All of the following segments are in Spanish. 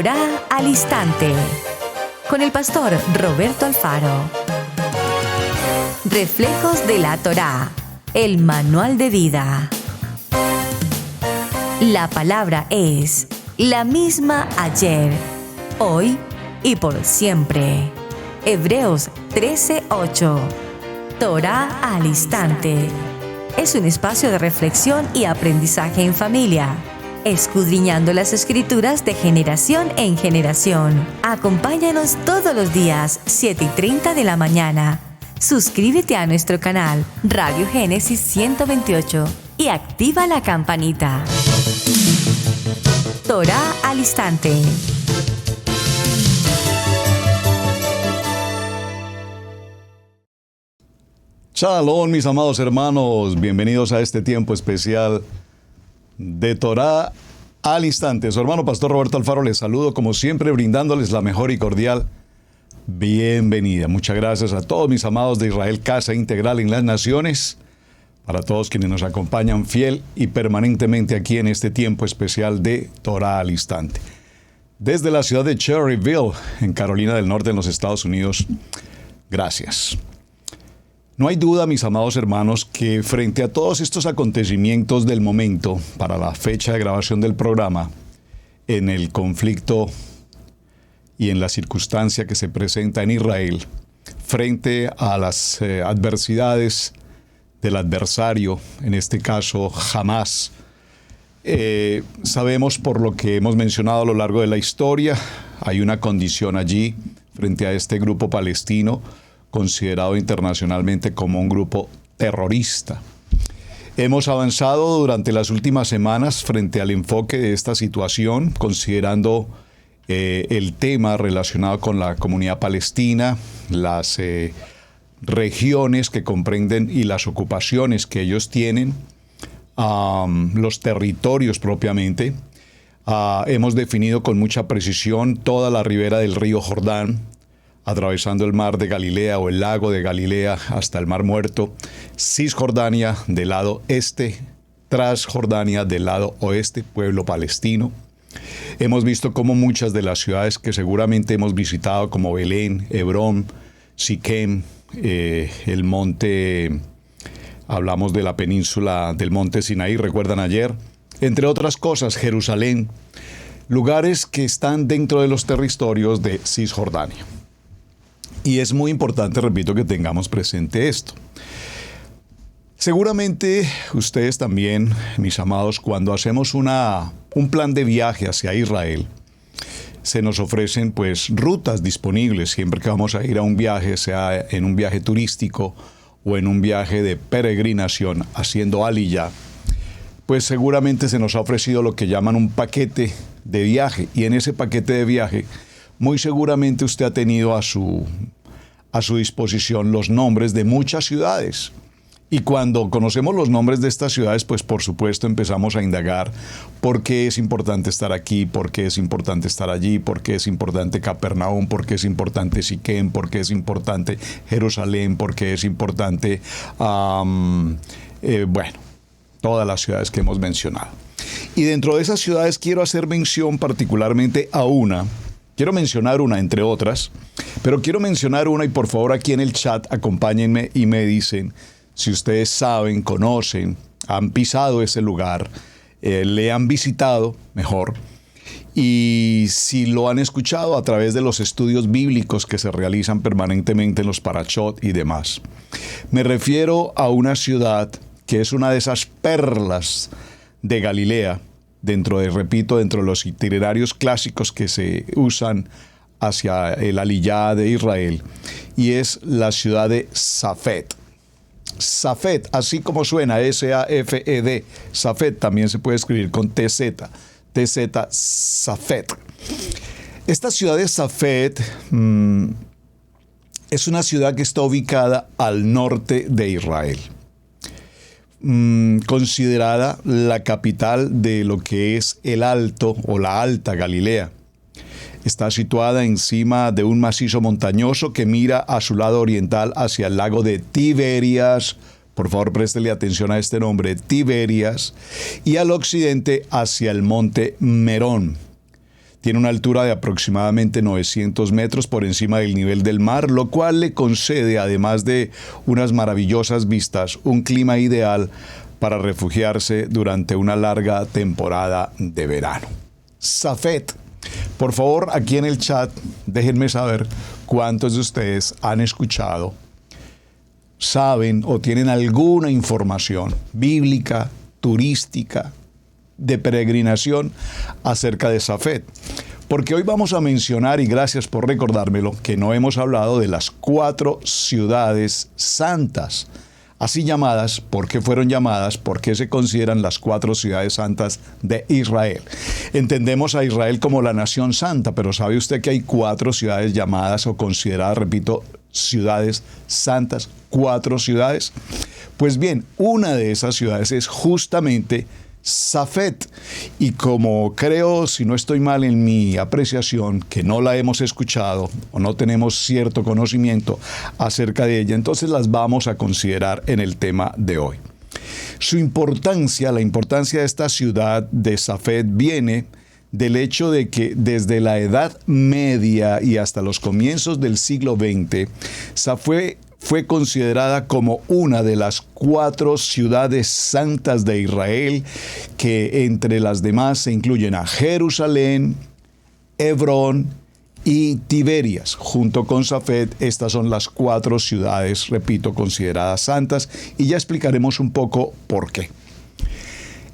Torá al Instante, con el pastor Roberto Alfaro. Reflejos de la Torá, el manual de vida. La palabra es la misma ayer, hoy y por siempre. Hebreos 13:8. Torá al Instante. Es un espacio de reflexión y aprendizaje en familia, escudriñando las Escrituras de generación en generación. Acompáñanos todos los días, 7:30 de la mañana. Suscríbete a nuestro canal Radio Génesis 128 y activa la campanita. Torá al Instante. Shalom, mis amados hermanos, bienvenidos a este tiempo especial de Torá al Instante. Su hermano Pastor Roberto Alfaro les saludo, como siempre, brindándoles la mejor y cordial bienvenida. Muchas gracias a todos mis amados de Israel Casa Integral en las Naciones, para todos quienes nos acompañan fiel y permanentemente aquí en este tiempo especial de Torá al Instante. Desde la ciudad de Cherryville, en Carolina del Norte, en los Estados Unidos, gracias. No hay duda, mis amados hermanos, que frente a todos estos acontecimientos del momento, para la fecha de grabación del programa, en el conflicto y en la circunstancia que se presenta en Israel, frente a las adversidades del adversario, en este caso Hamás, sabemos por lo que hemos mencionado a lo largo de la historia, hay una condición allí frente a este grupo palestino, considerado internacionalmente como un grupo terrorista. Hemos avanzado durante las últimas semanas frente al enfoque de esta situación, considerando el tema relacionado con la comunidad palestina, las regiones que comprenden y las ocupaciones que ellos tienen, los territorios propiamente. Hemos definido con mucha precisión toda la ribera del río Jordán, atravesando el mar de Galilea o el lago de Galilea hasta el mar Muerto, Cisjordania del lado este, Transjordania del lado oeste, pueblo palestino. Hemos visto cómo muchas de las ciudades que seguramente hemos visitado, como Belén, Hebrón, Siquem, el monte, hablamos de la península del monte Sinaí, recuerdan ayer, entre otras cosas, Jerusalén, lugares que están dentro de los territorios de Cisjordania. Y es muy importante, repito, que tengamos presente esto. Seguramente ustedes también, mis amados, cuando hacemos un plan de viaje hacia Israel, se nos ofrecen pues rutas disponibles siempre que vamos a ir a un viaje, sea en un viaje turístico o en un viaje de peregrinación haciendo aliyá, pues seguramente se nos ha ofrecido lo que llaman un paquete de viaje, y en ese paquete de viaje muy seguramente usted ha tenido a su disposición los nombres de muchas ciudades. Y cuando conocemos los nombres de estas ciudades, pues por supuesto empezamos a indagar por qué es importante estar aquí, por qué es importante estar allí, por qué es importante Capernaum, por qué es importante Siquem, por qué es importante Jerusalén, por qué es importante, todas las ciudades que hemos mencionado. Y dentro de esas ciudades quiero hacer mención particularmente a una. Quiero mencionar una entre otras, pero quiero mencionar una, y por favor aquí en el chat acompáñenme y me dicen si ustedes saben, conocen, han pisado ese lugar, le han visitado, mejor, y si lo han escuchado a través de los estudios bíblicos que se realizan permanentemente en los parashot y demás. Me refiero a una ciudad que es una de esas perlas de Galilea, dentro de los itinerarios clásicos que se usan hacia el aliyá de Israel, y es la ciudad de Safed. Safed, así como suena, S-A-F-E-D, Safed también se puede escribir con T-Z, Safed. Esta ciudad de Safed es una ciudad que está ubicada al norte de Israel. Considerada la capital de lo que es el Alto o la Alta Galilea. Está situada encima de un macizo montañoso que mira a su lado oriental hacia el lago de Tiberias. Por favor, préstele atención a este nombre, Tiberias. Y al occidente hacia el monte Merón. Tiene una altura de aproximadamente 900 metros por encima del nivel del mar, lo cual le concede, además de unas maravillosas vistas, un clima ideal para refugiarse durante una larga temporada de verano. Safed. Por favor, aquí en el chat, déjenme saber cuántos de ustedes han escuchado, saben o tienen alguna información bíblica, turística, de peregrinación acerca de Safed. Porque hoy vamos a mencionar, y gracias por recordármelo, que no hemos hablado de las 4 ciudades santas, así llamadas. ¿Por qué fueron llamadas? ¿Por qué se consideran las 4 ciudades santas de Israel? Entendemos a Israel como la nación santa, pero ¿sabe usted que hay 4 ciudades llamadas o consideradas, repito, ciudades santas? 4 ciudades. Pues bien, una de esas ciudades es justamente Safed, y como creo, si no estoy mal en mi apreciación, que no la hemos escuchado o no tenemos cierto conocimiento acerca de ella, entonces las vamos a considerar en el tema de hoy. Su importancia, la importancia de esta ciudad de Safed viene del hecho de que desde la Edad Media y hasta los comienzos del siglo XX, Safed fue considerada como una de las 4 ciudades santas de Israel, que entre las demás se incluyen a Jerusalén, Hebrón y Tiberias. Junto con Safed, estas son las 4 ciudades, repito, consideradas santas, y ya explicaremos un poco por qué.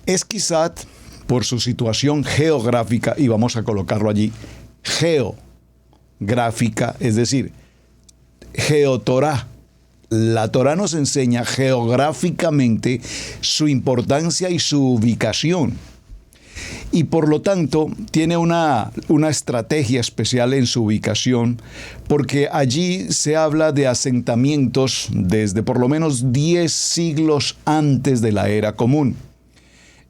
Esquizat, por su situación geográfica, y vamos a colocarlo allí, geográfica, es decir, Geotorá. La Torá nos enseña geográficamente su importancia y su ubicación. Y por lo tanto tiene una estrategia especial en su ubicación, porque allí se habla de asentamientos desde por lo menos 10 siglos antes de la era común.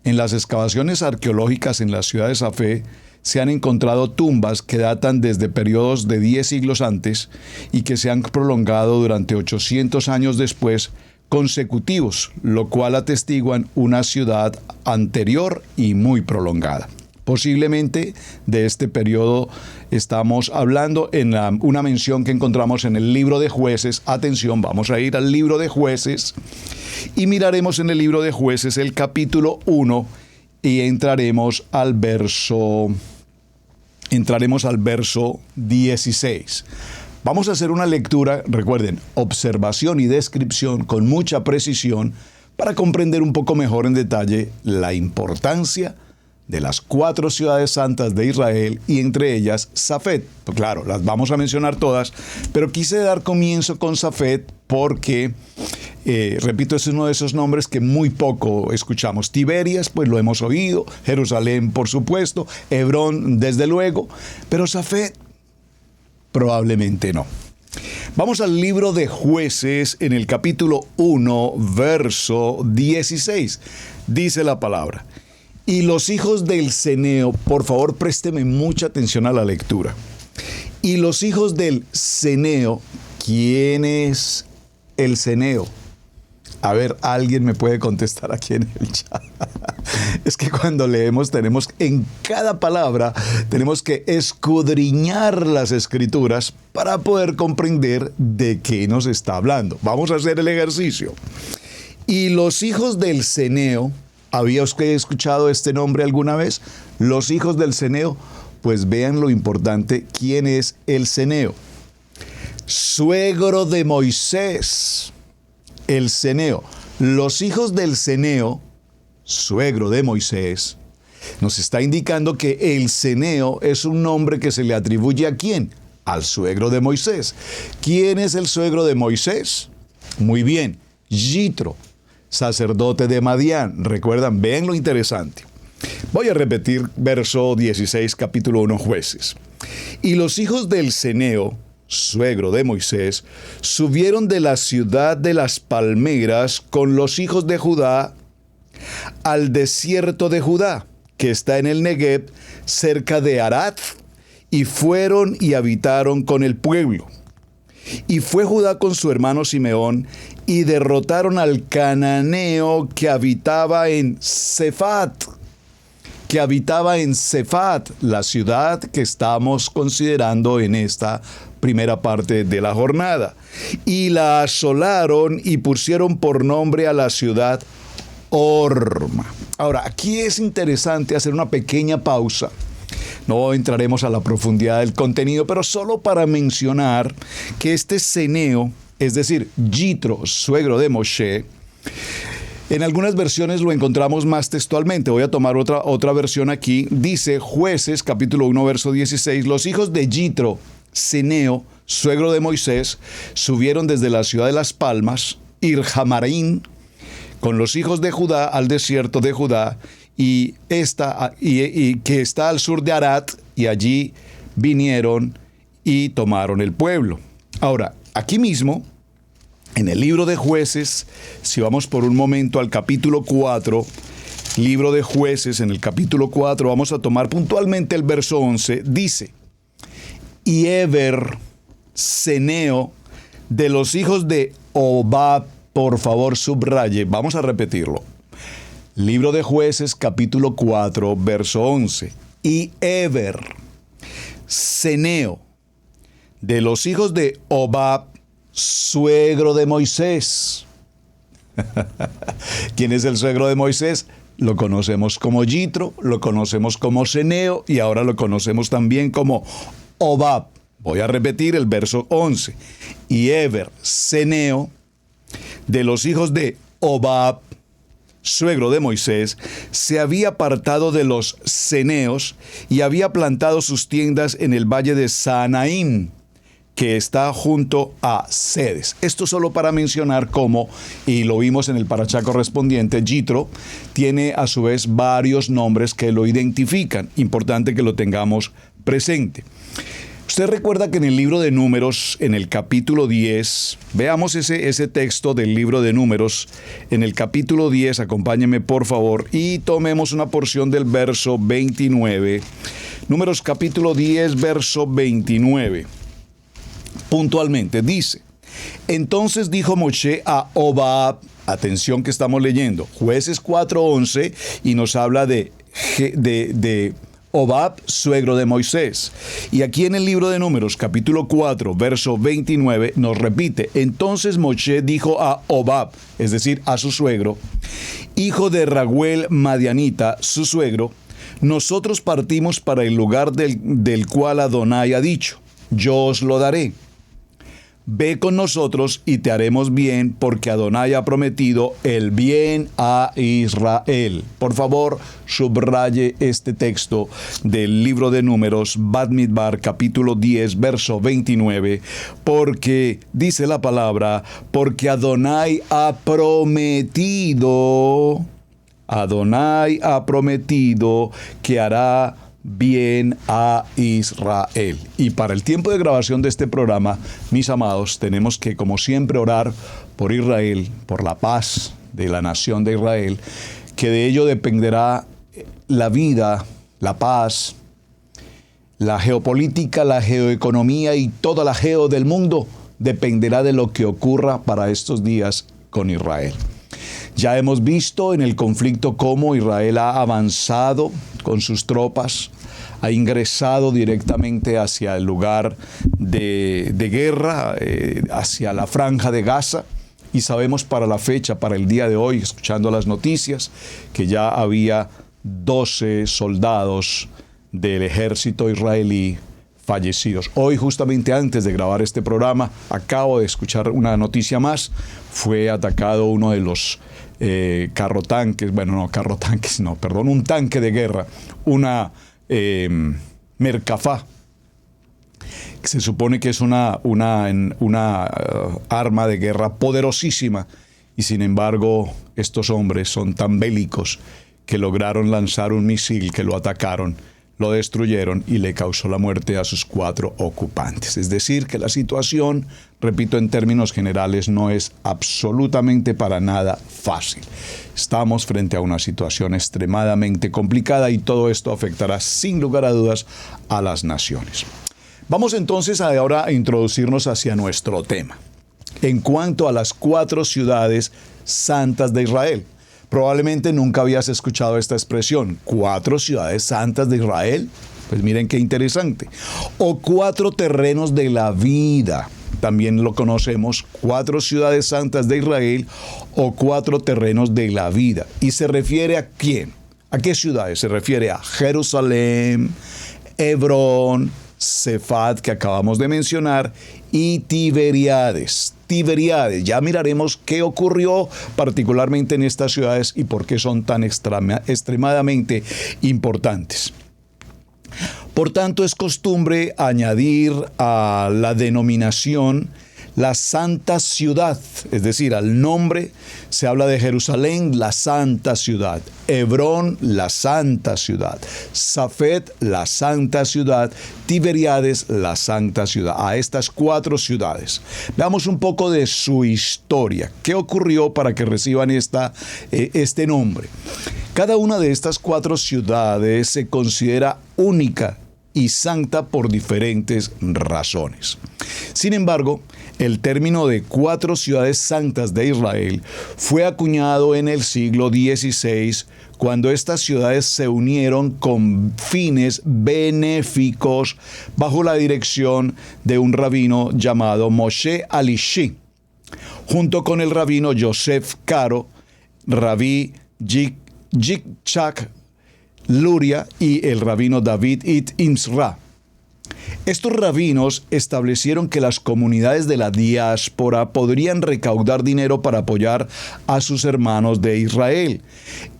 En las excavaciones arqueológicas en la ciudad de Safed se han encontrado tumbas que datan desde periodos de 10 siglos antes y que se han prolongado durante 800 años después consecutivos, lo cual atestiguan una ciudad anterior y muy prolongada. Posiblemente de este periodo estamos hablando en una mención que encontramos en el libro de Jueces. Atención, vamos a ir al libro de Jueces y miraremos en el libro de Jueces el capítulo 1 y entraremos al verso 16. Vamos a hacer una lectura, recuerden, observación y descripción con mucha precisión para comprender un poco mejor en detalle la importancia de las 4 ciudades santas de Israel y entre ellas Safed. Pues claro, las vamos a mencionar todas, pero quise dar comienzo con Safed porque, repito, es uno de esos nombres que muy poco escuchamos. Tiberias, pues lo hemos oído, Jerusalén, por supuesto, Hebrón, desde luego, pero Safed probablemente no. Vamos al libro de Jueces en el capítulo 1, verso 16. Dice la palabra: y los hijos del ceneo, por favor présteme mucha atención a la lectura. Y los hijos del ceneo, ¿quién es el ceneo? A ver, alguien me puede contestar aquí en el chat. Es que cuando leemos en cada palabra tenemos que escudriñar las escrituras para poder comprender de qué nos está hablando. Vamos a hacer el ejercicio. Y los hijos del ceneo, ¿había usted escuchado este nombre alguna vez? Los hijos del ceneo, pues vean lo importante, ¿quién es el ceneo? Suegro de Moisés, el ceneo. Los hijos del ceneo, suegro de Moisés, nos está indicando que el ceneo es un nombre que se le atribuye ¿a quién? Al suegro de Moisés. ¿Quién es el suegro de Moisés? Muy bien, Yitro, sacerdote de Madián. ¿Recuerdan? Vean lo interesante. Voy a repetir verso 16, capítulo 1, Jueces. Y los hijos del ceneo, suegro de Moisés, subieron de la ciudad de las palmeras con los hijos de Judá al desierto de Judá, que está en el Negev, cerca de Arad, y fueron y habitaron con el pueblo. Y fue Judá con su hermano Simeón, y derrotaron al cananeo que habitaba en Sefat, que habitaba en Cefat, la ciudad que estamos considerando en esta primera parte de la jornada. Y la asolaron y pusieron por nombre a la ciudad Horma. Ahora, aquí es interesante hacer una pequeña pausa. No entraremos a la profundidad del contenido, pero solo para mencionar que este Ceneo, es decir, Yitro, suegro de Moshe, en algunas versiones lo encontramos más textualmente. Voy a tomar otra versión aquí. Dice Jueces, capítulo 1, verso 16, los hijos de Yitro, Ceneo, suegro de Moisés, subieron desde la ciudad de las palmas, Irjamarín, con los hijos de Judá al desierto de Judá, y que está al sur de Arad, y allí vinieron y tomaron el pueblo. Ahora, aquí mismo, en el libro de Jueces, si vamos por un momento al capítulo 4, libro de Jueces, en el capítulo 4, vamos a tomar puntualmente el verso 11, dice, y Eber, Ceneo, de los hijos de Obab, por favor subraye, vamos a repetirlo. Libro de Jueces, capítulo 4, verso 11. Y Eber, Ceneo, de los hijos de Obab, suegro de Moisés. ¿Quién es el suegro de Moisés? Lo conocemos como Yitro, lo conocemos como Ceneo y ahora lo conocemos también como Obab. Voy a repetir el verso 11. Y Eber, Ceneo, de los hijos de Obab, suegro de Moisés, se había apartado de los ceneos y había plantado sus tiendas en el valle de Saanaim, que está junto a Cedes. Esto solo para mencionar cómo, y lo vimos en el parashá correspondiente, Yitro tiene a su vez varios nombres que lo identifican. Importante que lo tengamos presente. Usted recuerda que en el libro de Números, en el capítulo 10, veamos ese texto del libro de Números, en el capítulo 10, acompáñeme por favor, y tomemos una porción del verso 29. Números capítulo 10, verso 29. Puntualmente dice, entonces dijo Moshe a Obab, atención que estamos leyendo, Jueces 4:11, y nos habla de Obab, suegro de Moisés. Y aquí en el libro de Números, capítulo 4, verso 29, nos repite, entonces Moshe dijo a Obab, es decir, a su suegro, hijo de Raguel Madianita, su suegro, nosotros partimos para el lugar del cual Adonai ha dicho, yo os lo daré. Ve con nosotros y te haremos bien, porque Adonai ha prometido el bien a Israel. Por favor, subraye este texto del libro de Números, Bamidbar, capítulo 10, verso 29, porque dice la palabra, porque Adonai ha prometido que hará bien a Israel. Y para el tiempo de grabación de este programa, mis amados, tenemos que, como siempre, orar por Israel, por la paz de la nación de Israel, que de ello dependerá la vida, la paz, la geopolítica, la geoeconomía y toda la geo del mundo dependerá de lo que ocurra para estos días con Israel. Ya hemos visto en el conflicto cómo Israel ha avanzado con sus tropas, ha ingresado directamente hacia el lugar de guerra, hacia la franja de Gaza, y sabemos para la fecha, para el día de hoy, escuchando las noticias, que ya había 12 soldados del ejército israelí fallecidos. Hoy, justamente antes de grabar este programa, acabo de escuchar una noticia más. Fue atacado uno de los un tanque de guerra, una Merkafá, que se supone que es una arma de guerra poderosísima, y sin embargo estos hombres son tan bélicos que lograron lanzar un misil que lo atacaron, lo destruyeron y le causó la muerte a sus 4 ocupantes. Es decir, que la situación, repito, en términos generales, no es absolutamente para nada fácil. Estamos frente a una situación extremadamente complicada y todo esto afectará sin lugar a dudas a las naciones. Vamos entonces ahora a introducirnos hacia nuestro tema. En cuanto a las 4 ciudades santas de Israel, Probablemente nunca habías escuchado esta expresión, 4 ciudades santas de Israel. Pues miren qué interesante. O 4 terrenos de la vida. También lo conocemos, 4 ciudades santas de Israel o 4 terrenos de la vida. ¿Y se refiere a quién? ¿A qué ciudades? Se refiere a Jerusalén, Hebrón, Cefat, que acabamos de mencionar, y Tiberíades. Tiberíades, ya miraremos qué ocurrió particularmente en estas ciudades y por qué son tan extremadamente importantes. Por tanto, es costumbre añadir a la denominación la santa ciudad, es decir, al nombre se habla de Jerusalén, la santa ciudad, Hebrón, la santa ciudad, Safet, la santa ciudad, Tiberíades, la santa ciudad, a estas 4 ciudades. Veamos un poco de su historia, qué ocurrió para que reciban este nombre. Cada una de estas 4 ciudades se considera única y santa por diferentes razones. Sin embargo, el término de 4 ciudades santas de Israel fue acuñado en el siglo XVI, cuando estas ciudades se unieron con fines benéficos bajo la dirección de un rabino llamado Moshe Alishi, junto con el rabino Yosef Karo, Rabí Yitzhak Luria y el rabino David Imsra. Estos rabinos establecieron que las comunidades de la diáspora podrían recaudar dinero para apoyar a sus hermanos de Israel.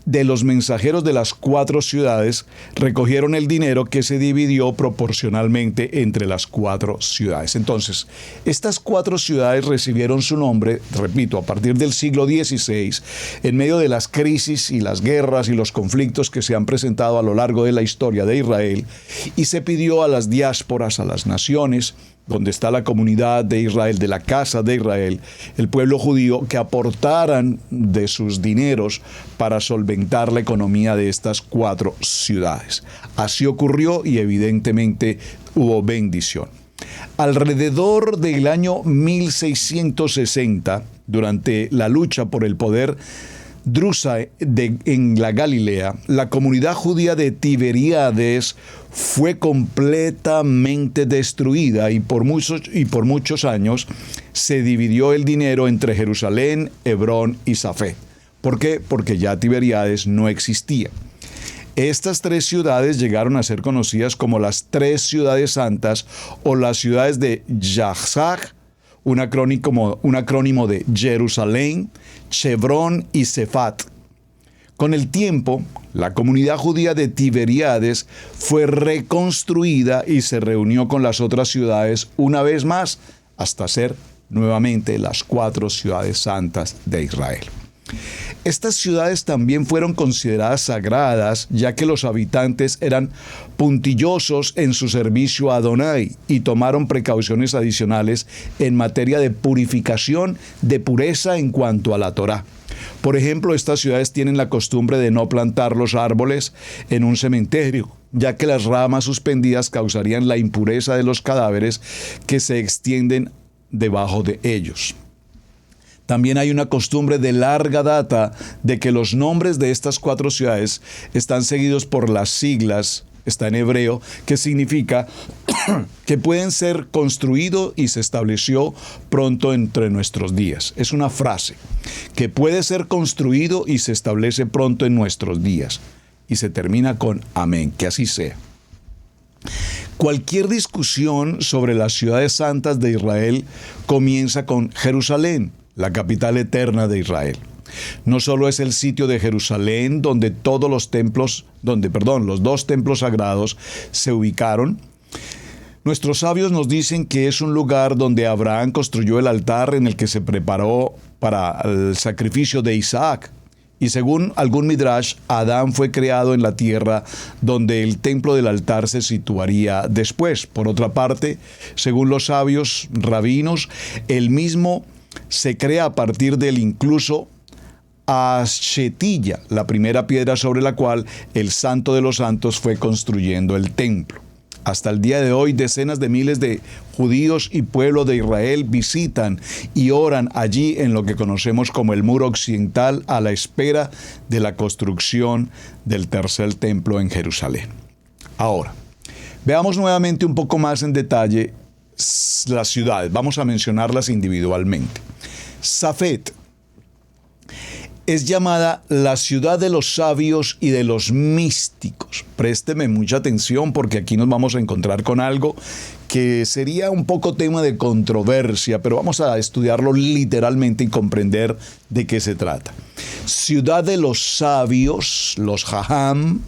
De los mensajeros de las 4 ciudades recogieron el dinero que se dividió proporcionalmente entre las 4 ciudades. Entonces, estas 4 ciudades recibieron su nombre, repito, a partir del siglo XVI, en medio de las crisis y las guerras y los conflictos que se han presentado a lo largo de la historia de Israel, y se pidió a las diásporas, a las naciones, donde está la comunidad de Israel, de la casa de Israel, el pueblo judío, que aportaran de sus dineros para solventar la economía de estas 4 ciudades. Así ocurrió y evidentemente hubo bendición. Alrededor del año 1660, durante la lucha por el poder drusa en la Galilea, la comunidad judía de Tiberíades fue completamente destruida y por muchos años se dividió el dinero entre Jerusalén, Hebrón y Safet. ¿Por qué? Porque ya Tiberíades no existía. Estas 3 ciudades llegaron a ser conocidas como las 3 ciudades santas o las ciudades de Yahzag, un acrónimo de Jerusalén, Hebrón y Cefat. Con el tiempo, la comunidad judía de Tiberíades fue reconstruida y se reunió con las otras ciudades una vez más hasta ser nuevamente las 4 ciudades santas de Israel. Estas ciudades también fueron consideradas sagradas, ya que los habitantes eran puntillosos en su servicio a Adonai y tomaron precauciones adicionales en materia de purificación, de pureza en cuanto a la Torá. Por ejemplo, estas ciudades tienen la costumbre de no plantar los árboles en un cementerio, ya que las ramas suspendidas causarían la impureza de los cadáveres que se extienden debajo de ellos. También hay una costumbre de larga data de que los nombres de estas 4 ciudades están seguidos por las siglas, está en hebreo, que significa que pueden ser construido y se estableció pronto entre nuestros días. Es una frase, que puede ser construido y se establece pronto en nuestros días. Y se termina con amén, que así sea. Cualquier discusión sobre las ciudades santas de Israel comienza con Jerusalén, la capital eterna de Israel. No solo es el sitio de Jerusalén donde los 2 templos sagrados se ubicaron. Nuestros sabios nos dicen que es un lugar donde Abraham construyó el altar en el que se preparó para el sacrificio de Isaac. Y según algún midrash, Adán fue creado en la tierra donde el templo del altar se situaría después. Por otra parte, según los sabios rabinos, el mismo se crea a partir del incluso Ashetilla, la primera piedra sobre la cual el Santo de los Santos fue construyendo el templo. Hasta el día de hoy, decenas de miles de judíos y pueblo de Israel visitan y oran allí en lo que conocemos como el Muro Occidental, a la espera de la construcción del tercer templo en Jerusalén. Ahora, veamos nuevamente un poco más en detalle las ciudades. Vamos a mencionarlas individualmente. Safed es llamada la ciudad de los sabios y de los místicos. Présteme mucha atención porque aquí nos vamos a encontrar con algo que sería un poco tema de controversia, pero vamos a estudiarlo literalmente y comprender de qué se trata. Ciudad de los sabios, los jajam,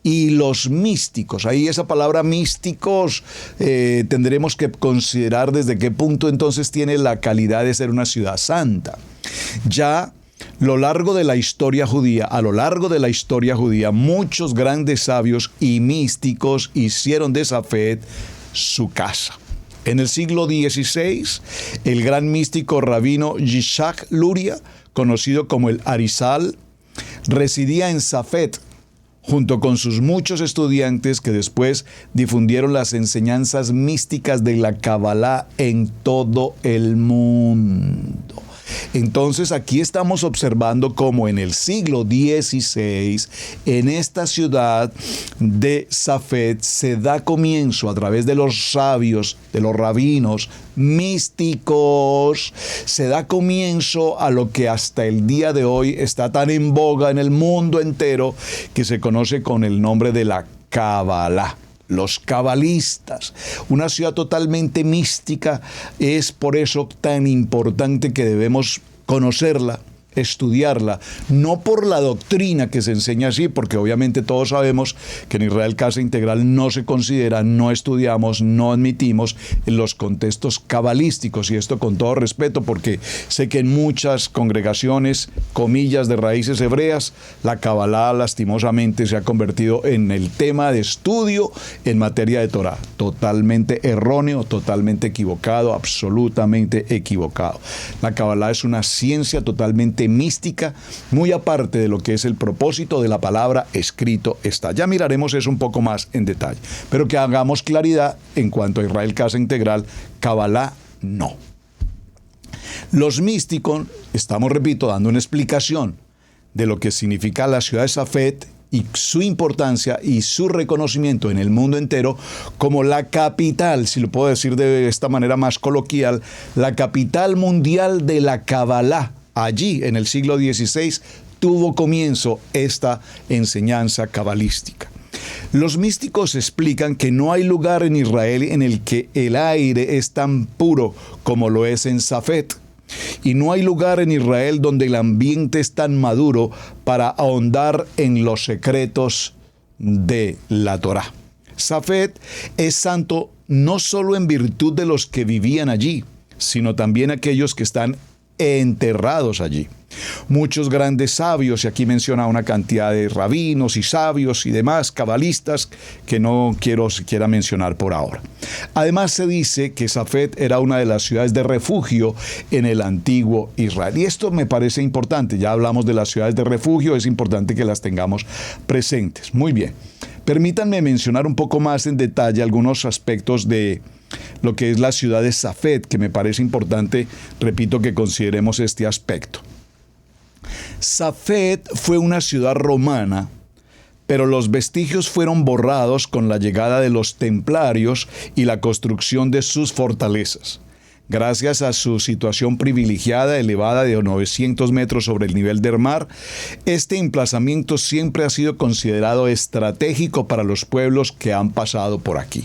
y los místicos. Ahí esa palabra místicos tendremos que considerar desde qué punto entonces tiene la calidad de ser una ciudad santa. Ya a lo largo de la historia judía, muchos grandes sabios y místicos hicieron de Safed su casa. En el siglo XVI, el gran místico rabino Yishak Luria, conocido como el Arizal, residía en Safed, junto con sus muchos estudiantes que después difundieron las enseñanzas místicas de la Kabbalah en todo el mundo. Entonces aquí estamos observando cómo en el siglo XVI, en esta ciudad de Safed, se da comienzo a través de los sabios, de los rabinos místicos, se da comienzo a lo que hasta el día de hoy está tan en boga en el mundo entero, que se conoce con el nombre de la Kabbalah. Los cabalistas, una ciudad totalmente mística. Es por eso tan importante que debemos conocerla, estudiarla, no por la doctrina que se enseña así, porque obviamente todos sabemos que en Israel Casa Integral no se considera, no estudiamos, no admitimos en los contextos cabalísticos, y esto con todo respeto, porque sé que en muchas congregaciones, comillas, de raíces hebreas, la Kabbalah lastimosamente se ha convertido en el tema de estudio en materia de Torah. Totalmente erróneo, totalmente equivocado, absolutamente equivocado. La Kabbalah es una ciencia totalmente mística, muy aparte de lo que es el propósito de la palabra escrito está. Ya miraremos eso un poco más en detalle, pero que hagamos claridad en cuanto a Israel Casa Integral, Kabbalah no. Los místicos, estamos, repito, dando una explicación de lo que significa la ciudad de Safed y su importancia y su reconocimiento en el mundo entero como la capital, si lo puedo decir de esta manera más coloquial, la capital mundial de la Kabbalah. Allí, en el siglo XVI, tuvo comienzo esta enseñanza cabalística. Los místicos explican que no hay lugar en Israel en el que el aire es tan puro como lo es en Safed. Y no hay lugar en Israel donde el ambiente es tan maduro para ahondar en los secretos de la Torá. Safed es santo no solo en virtud de los que vivían allí, sino también aquellos que están enterrados allí. Muchos grandes sabios, y aquí menciona una cantidad de rabinos y sabios y demás cabalistas que no quiero siquiera mencionar por ahora. Además se dice que Safed era una de las ciudades de refugio en el antiguo Israel. Y esto me parece importante. Ya hablamos de las ciudades de refugio, es importante que las tengamos presentes. Muy bien. Permítanme mencionar un poco más en detalle algunos aspectos de lo que es la ciudad de Safed, que me parece importante, repito, que consideremos este aspecto. Safed fue una ciudad romana, pero los vestigios fueron borrados con la llegada de los templarios y la construcción de sus fortalezas. Gracias a su situación privilegiada, elevada de 900 metros sobre el nivel del mar, este emplazamiento siempre ha sido considerado estratégico para los pueblos que han pasado por aquí.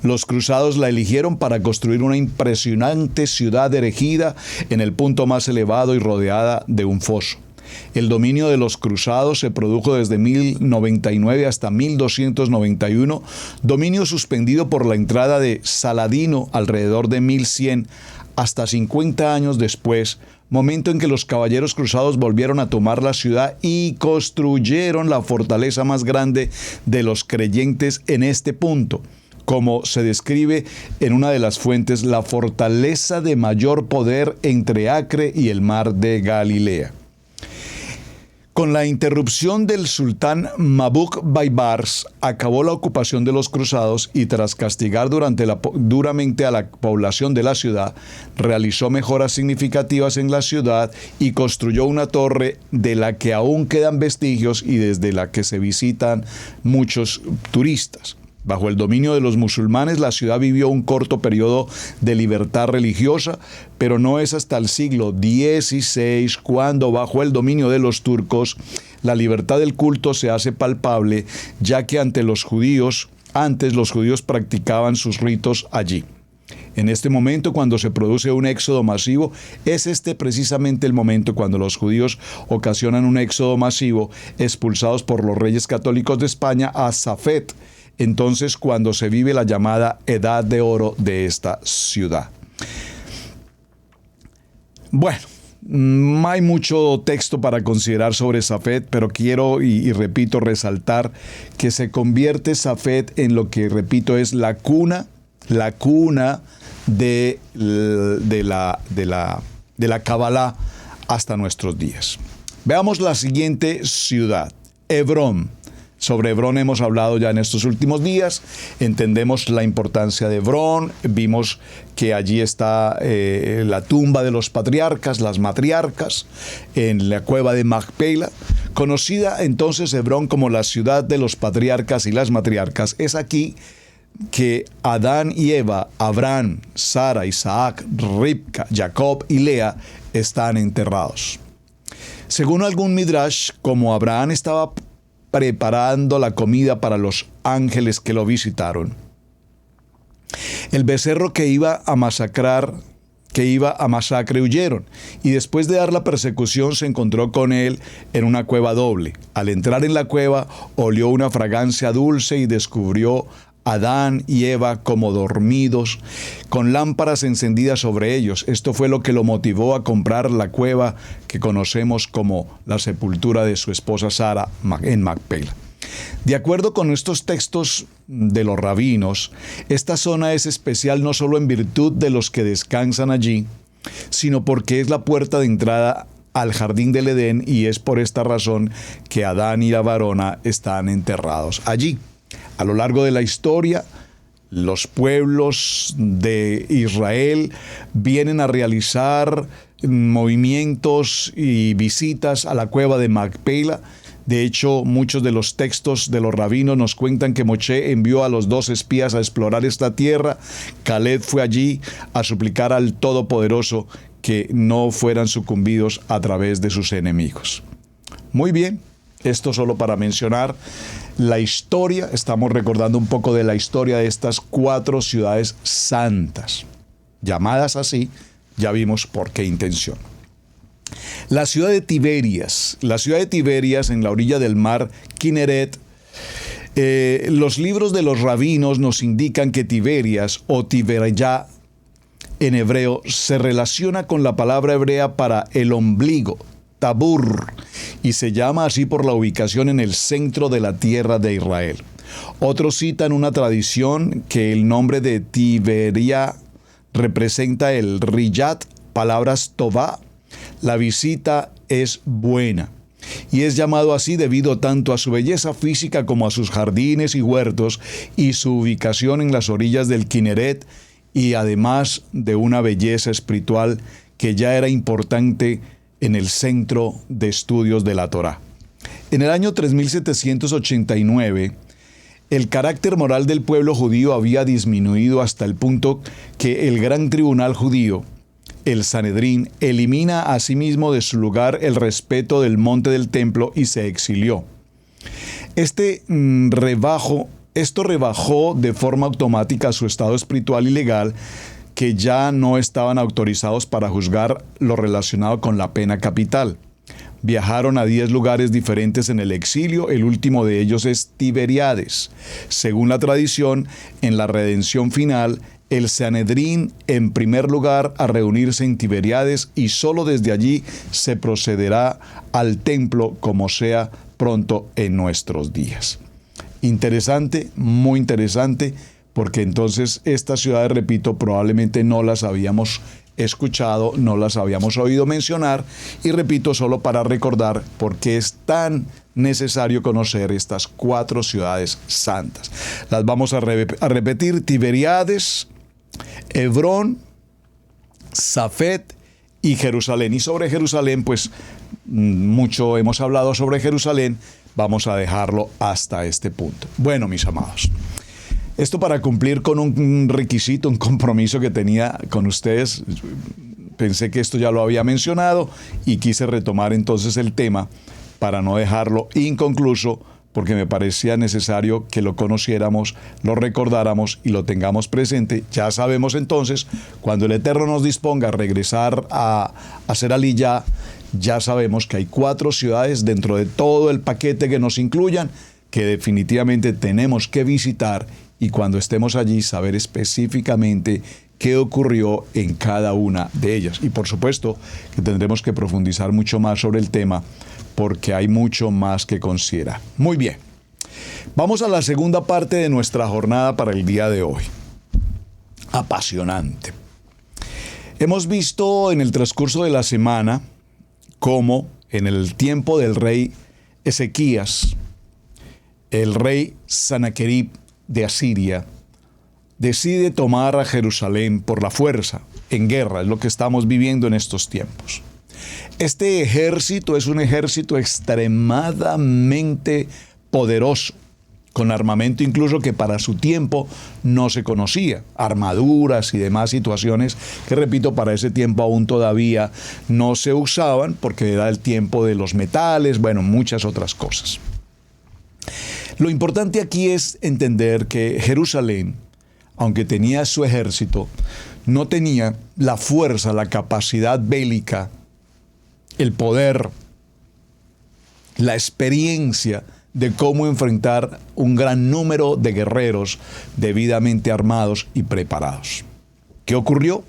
Los cruzados la eligieron para construir una impresionante ciudad erigida en el punto más elevado y rodeada de un foso. El dominio de los cruzados se produjo desde 1099 hasta 1291, dominio suspendido por la entrada de Saladino alrededor de 1100, hasta 50 años después, momento en que los caballeros cruzados volvieron a tomar la ciudad y construyeron la fortaleza más grande de los creyentes en este punto, como se describe en una de las fuentes, la fortaleza de mayor poder entre Acre y el mar de Galilea. Con la interrupción del sultán Mahmud Baibars, acabó la ocupación de los cruzados y tras castigar duramente a la población de la ciudad, realizó mejoras significativas en la ciudad y construyó una torre de la que aún quedan vestigios y desde la que se visitan muchos turistas. Bajo el dominio de los musulmanes, la ciudad vivió un corto periodo de libertad religiosa, pero no es hasta el siglo XVI cuando, bajo el dominio de los turcos, la libertad del culto se hace palpable, ya que antes los judíos practicaban sus ritos allí. En este momento, cuando se produce un éxodo masivo, es este precisamente el momento cuando los judíos ocasionan un éxodo masivo, expulsados por los reyes católicos de España a Safed. Entonces, cuando se vive la llamada Edad de Oro de esta ciudad. Bueno, no hay mucho texto para considerar sobre Safed, pero quiero y repito resaltar que se convierte Safed en lo que, repito, es la cuna de la Kabbalah hasta nuestros días. Veamos la siguiente ciudad, Hebrón. Sobre Hebrón hemos hablado ya en estos últimos días, entendemos la importancia de Hebrón, vimos que allí está la tumba de los patriarcas, las matriarcas, en la cueva de Macpela, conocida entonces Hebrón como la ciudad de los patriarcas y las matriarcas. Es aquí que Adán y Eva, Abraham, Sara, Isaac, Ribca, Jacob y Lea están enterrados. Según algún midrash, como Abraham estaba preparando la comida para los ángeles que lo visitaron, el becerro que iba a masacre huyeron, y después de dar la persecución se encontró con él en una cueva doble. Al entrar en la cueva, olió una fragancia dulce y descubrió Adán y Eva como dormidos, con lámparas encendidas sobre ellos. Esto fue lo que lo motivó a comprar la cueva que conocemos como la sepultura de su esposa Sara en Macpela. De acuerdo con estos textos de los rabinos, esta zona es especial no solo en virtud de los que descansan allí, sino porque es la puerta de entrada al jardín del Edén, y es por esta razón que Adán y la varona están enterrados allí. A lo largo de la historia, los pueblos de Israel vienen a realizar movimientos y visitas a la cueva de Macpela. De hecho, muchos de los textos de los rabinos nos cuentan que Moshe envió a los 2 espías a explorar esta tierra. Caleb fue allí a suplicar al Todopoderoso que no fueran sucumbidos a través de sus enemigos. Muy bien, esto solo para mencionar la historia. Estamos recordando un poco de la historia de estas 4 ciudades santas, llamadas así, ya vimos por qué intención. La ciudad de Tiberias en la orilla del mar Kineret. Los libros de los rabinos nos indican que Tiberias o Tiberya en hebreo se relaciona con la palabra hebrea para el ombligo, Tabur, y se llama así por la ubicación en el centro de la tierra de Israel. Otros citan una tradición que el nombre de Tiberia representa el Riyat, palabras Tová. La visita es buena, y es llamado así debido tanto a su belleza física como a sus jardines y huertos y su ubicación en las orillas del Kineret, y además de una belleza espiritual que ya era importante en el centro de estudios de la Torá. En el año 3789, el carácter moral del pueblo judío había disminuido hasta el punto que el gran tribunal judío, el Sanedrín, elimina a sí mismo de su lugar el respeto del monte del templo y se exilió. Esto rebajó de forma automática su estado espiritual y legal, que ya no estaban autorizados para juzgar lo relacionado con la pena capital. Viajaron a 10 lugares diferentes en el exilio, el último de ellos es Tiberíades. Según la tradición, en la redención final, el Sanedrín en primer lugar a reunirse en Tiberíades, y solo desde allí se procederá al templo como sea pronto en nuestros días. Interesante, muy interesante, porque entonces estas ciudades, repito, probablemente no las habíamos escuchado, no las habíamos oído mencionar, y repito solo para recordar por qué es tan necesario conocer estas 4 ciudades santas. Las vamos a repetir: Tiberíades, Hebrón, Safet y Jerusalén. Y sobre Jerusalén, pues mucho hemos hablado sobre Jerusalén, vamos a dejarlo hasta este punto. Bueno, mis amados, esto para cumplir con un requisito, un compromiso que tenía con ustedes. Pensé que esto ya lo había mencionado y quise retomar entonces el tema para no dejarlo inconcluso, porque me parecía necesario que lo conociéramos, lo recordáramos y lo tengamos presente. Ya sabemos entonces, cuando el Eterno nos disponga a regresar a hacer Aliyá, ya sabemos que hay 4 ciudades dentro de todo el paquete que nos incluyan, que definitivamente tenemos que visitar, y cuando estemos allí saber específicamente qué ocurrió en cada una de ellas. Y por supuesto que tendremos que profundizar mucho más sobre el tema, porque hay mucho más que considerar. Muy bien, vamos a la segunda parte de nuestra jornada para el día de hoy. Apasionante. Hemos visto en el transcurso de la semana cómo en el tiempo del rey Ezequías, el rey Sanaquerib de Asiria decide tomar a Jerusalén por la fuerza, en guerra. Es lo que estamos viviendo en estos tiempos. Este ejército es un ejército extremadamente poderoso, con armamento incluso que para su tiempo no se conocía, armaduras y demás situaciones que, repito, para ese tiempo aún todavía no se usaban, porque era el tiempo de los metales, bueno, muchas otras cosas. Lo importante aquí es entender que Jerusalén, aunque tenía su ejército, no tenía la fuerza, la capacidad bélica, el poder, la experiencia de cómo enfrentar un gran número de guerreros debidamente armados y preparados. ¿Qué ocurrió?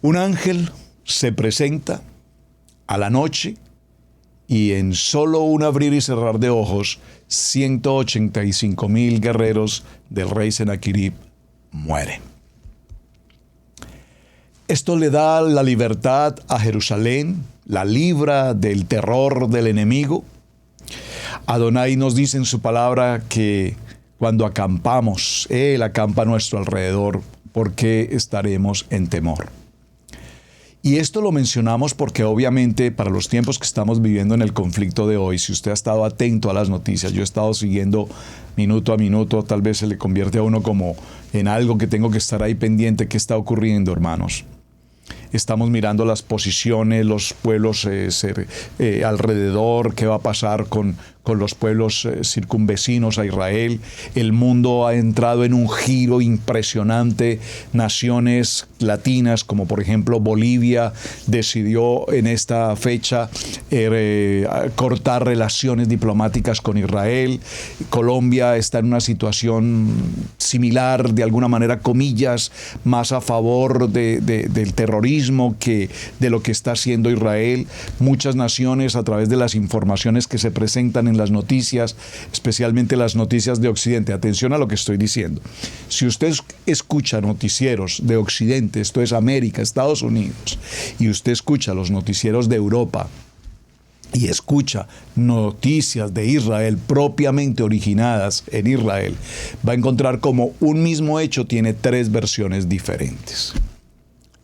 Un ángel se presenta a la noche y en solo un abrir y cerrar de ojos, 185,000 guerreros del rey Sennacherib mueren. Esto le da la libertad a Jerusalén, la libra del terror del enemigo. Adonai nos dice en su palabra que cuando acampamos, Él acampa a nuestro alrededor, porque estaremos en temor. Y esto lo mencionamos porque obviamente para los tiempos que estamos viviendo en el conflicto de hoy, si usted ha estado atento a las noticias, yo he estado siguiendo minuto a minuto, tal vez se le convierte a uno como en algo que tengo que estar ahí pendiente. ¿Qué está ocurriendo, hermanos? Estamos mirando las posiciones, los pueblos alrededor, qué va a pasar con los pueblos circunvecinos a Israel. El mundo ha entrado en un giro impresionante. Naciones latinas, como por ejemplo Bolivia, decidió en esta fecha cortar relaciones diplomáticas con Israel. Colombia está en una situación similar, de alguna manera, comillas, más a favor del terrorismo que de lo que está haciendo Israel. Muchas naciones, a través de las informaciones que se presentan en las noticias, especialmente las noticias de Occidente. Atención a lo que estoy diciendo. Si usted escucha noticieros de Occidente, esto es América, Estados Unidos, y usted escucha los noticieros de Europa y escucha noticias de Israel propiamente originadas en Israel, va a encontrar como un mismo hecho tiene 3 versiones diferentes.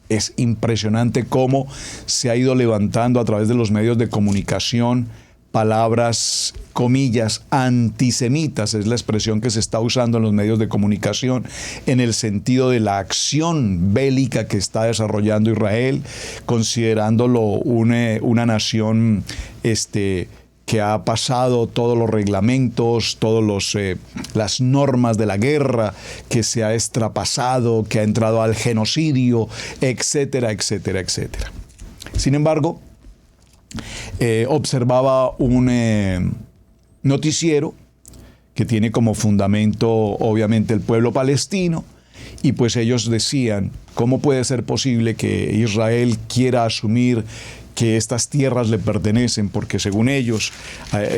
Es impresionante cómo se ha ido levantando a través de los medios de comunicación palabras, comillas, antisemitas, es la expresión que se está usando en los medios de comunicación, en el sentido de la acción bélica que está desarrollando Israel, considerándolo una nación que ha pasado todos los reglamentos, todas las normas de la guerra, que se ha extrapasado, que ha entrado al genocidio, etcétera, etcétera, etcétera. Sin embargo, observaba un noticiero que tiene como fundamento obviamente el pueblo palestino, y pues ellos decían, ¿cómo puede ser posible que Israel quiera asumir que estas tierras le pertenecen? Porque según ellos,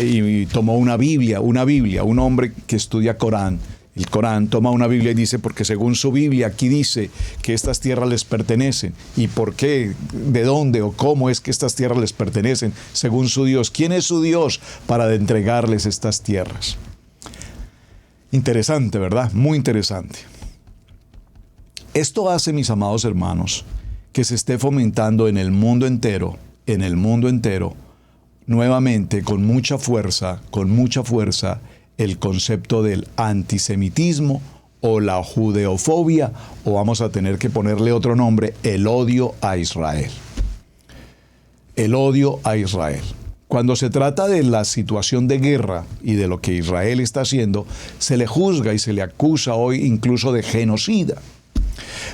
y tomó una Biblia, un hombre que estudia Corán, el Corán, toma una Biblia y dice, porque según su Biblia aquí dice que estas tierras les pertenecen. ¿Y por qué? ¿De dónde o cómo es que estas tierras les pertenecen? Según su Dios. ¿Quién es su Dios para entregarles estas tierras? Interesante, ¿verdad? Muy interesante. Esto hace, mis amados hermanos, que se esté fomentando en el mundo entero, nuevamente con mucha fuerza, el concepto del antisemitismo o la judeofobia, o vamos a tener que ponerle otro nombre, el odio a Israel. El odio a Israel. Cuando se trata de la situación de guerra y de lo que Israel está haciendo, se le juzga y se le acusa hoy incluso de genocida.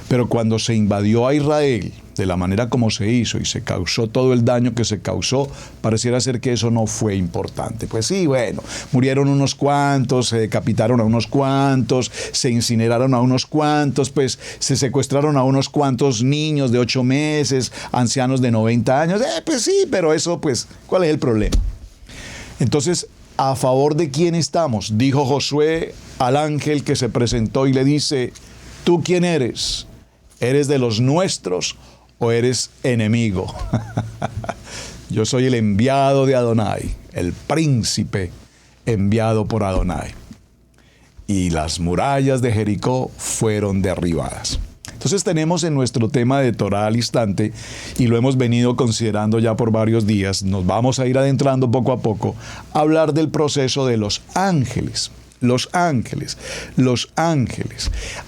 Pero cuando se invadió a Israel de la manera como se hizo y se causó todo el daño que se causó, pareciera ser que eso no fue importante. Pues sí, bueno, murieron unos cuantos, se decapitaron a unos cuantos, se incineraron a unos cuantos, pues se secuestraron a unos cuantos niños de 8 meses, ancianos de 90 años. Pues sí, pero eso, pues, ¿cuál es el problema? Entonces, ¿a favor de quién estamos? Dijo Josué al ángel que se presentó y le dice, ¿tú quién eres? ¿Eres de los nuestros o eres enemigo? Yo soy el enviado de Adonai, el príncipe enviado por Adonai. Y las murallas de Jericó fueron derribadas. Entonces tenemos en nuestro tema de Torá al instante, y lo hemos venido considerando ya por varios días, nos vamos a ir adentrando poco a poco, a hablar del proceso de los ángeles. Los ángeles.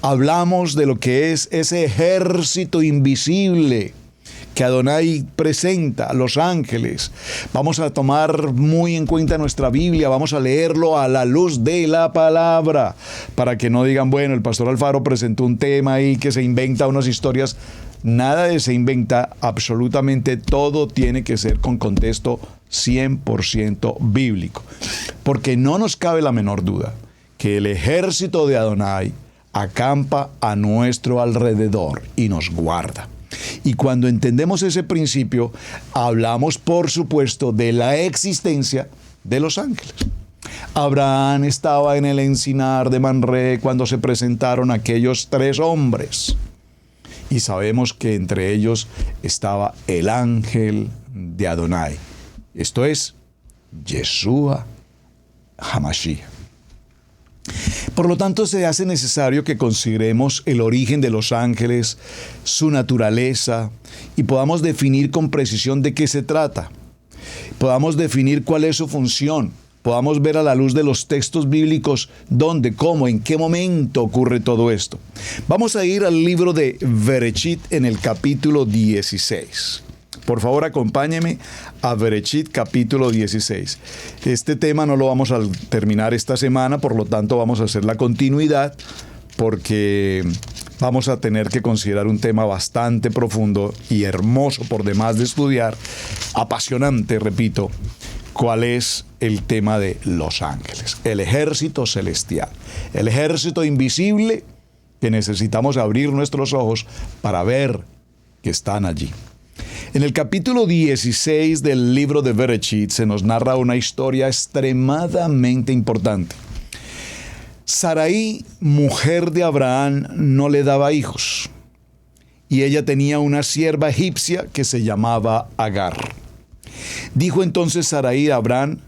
Hablamos de lo que es ese ejército invisible que Adonai presenta, los ángeles. Vamos a tomar muy en cuenta nuestra Biblia, vamos a leerlo a la luz de la palabra, para que no digan, bueno, el pastor Alfaro presentó un tema ahí que se inventa unas historias. Nada de se inventa, absolutamente todo tiene que ser con contexto 100% bíblico. Porque no nos cabe la menor duda que el ejército de Adonai acampa a nuestro alrededor y nos guarda. Y cuando entendemos ese principio, hablamos, por supuesto, de la existencia de los ángeles. Abraham estaba en el encinar de Manré cuando se presentaron aquellos 3 hombres. Y sabemos que entre ellos estaba el ángel de Adonai. Esto es Yeshua HaMashiach. Por lo tanto, se hace necesario que consideremos el origen de los ángeles, su naturaleza, y podamos definir con precisión de qué se trata. Podamos definir cuál es su función. Podamos ver a la luz de los textos bíblicos dónde, cómo, en qué momento ocurre todo esto. Vamos a ir al libro de Bereshit en el capítulo 16. Por favor, acompáñeme a Bereshit capítulo 16. Este tema no lo vamos a terminar esta semana, por lo tanto vamos a hacer la continuidad, porque vamos a tener que considerar un tema bastante profundo y hermoso por demás de estudiar, apasionante, repito. ¿Cuál es el tema de los ángeles? El ejército celestial, el ejército invisible que necesitamos abrir nuestros ojos para ver que están allí. En el capítulo 16 del libro de Bereshit se nos narra una historia extremadamente importante. Sarai, mujer de Abraham, no le daba hijos, y ella tenía una sierva egipcia que se llamaba Agar. Dijo entonces Sarai a Abraham,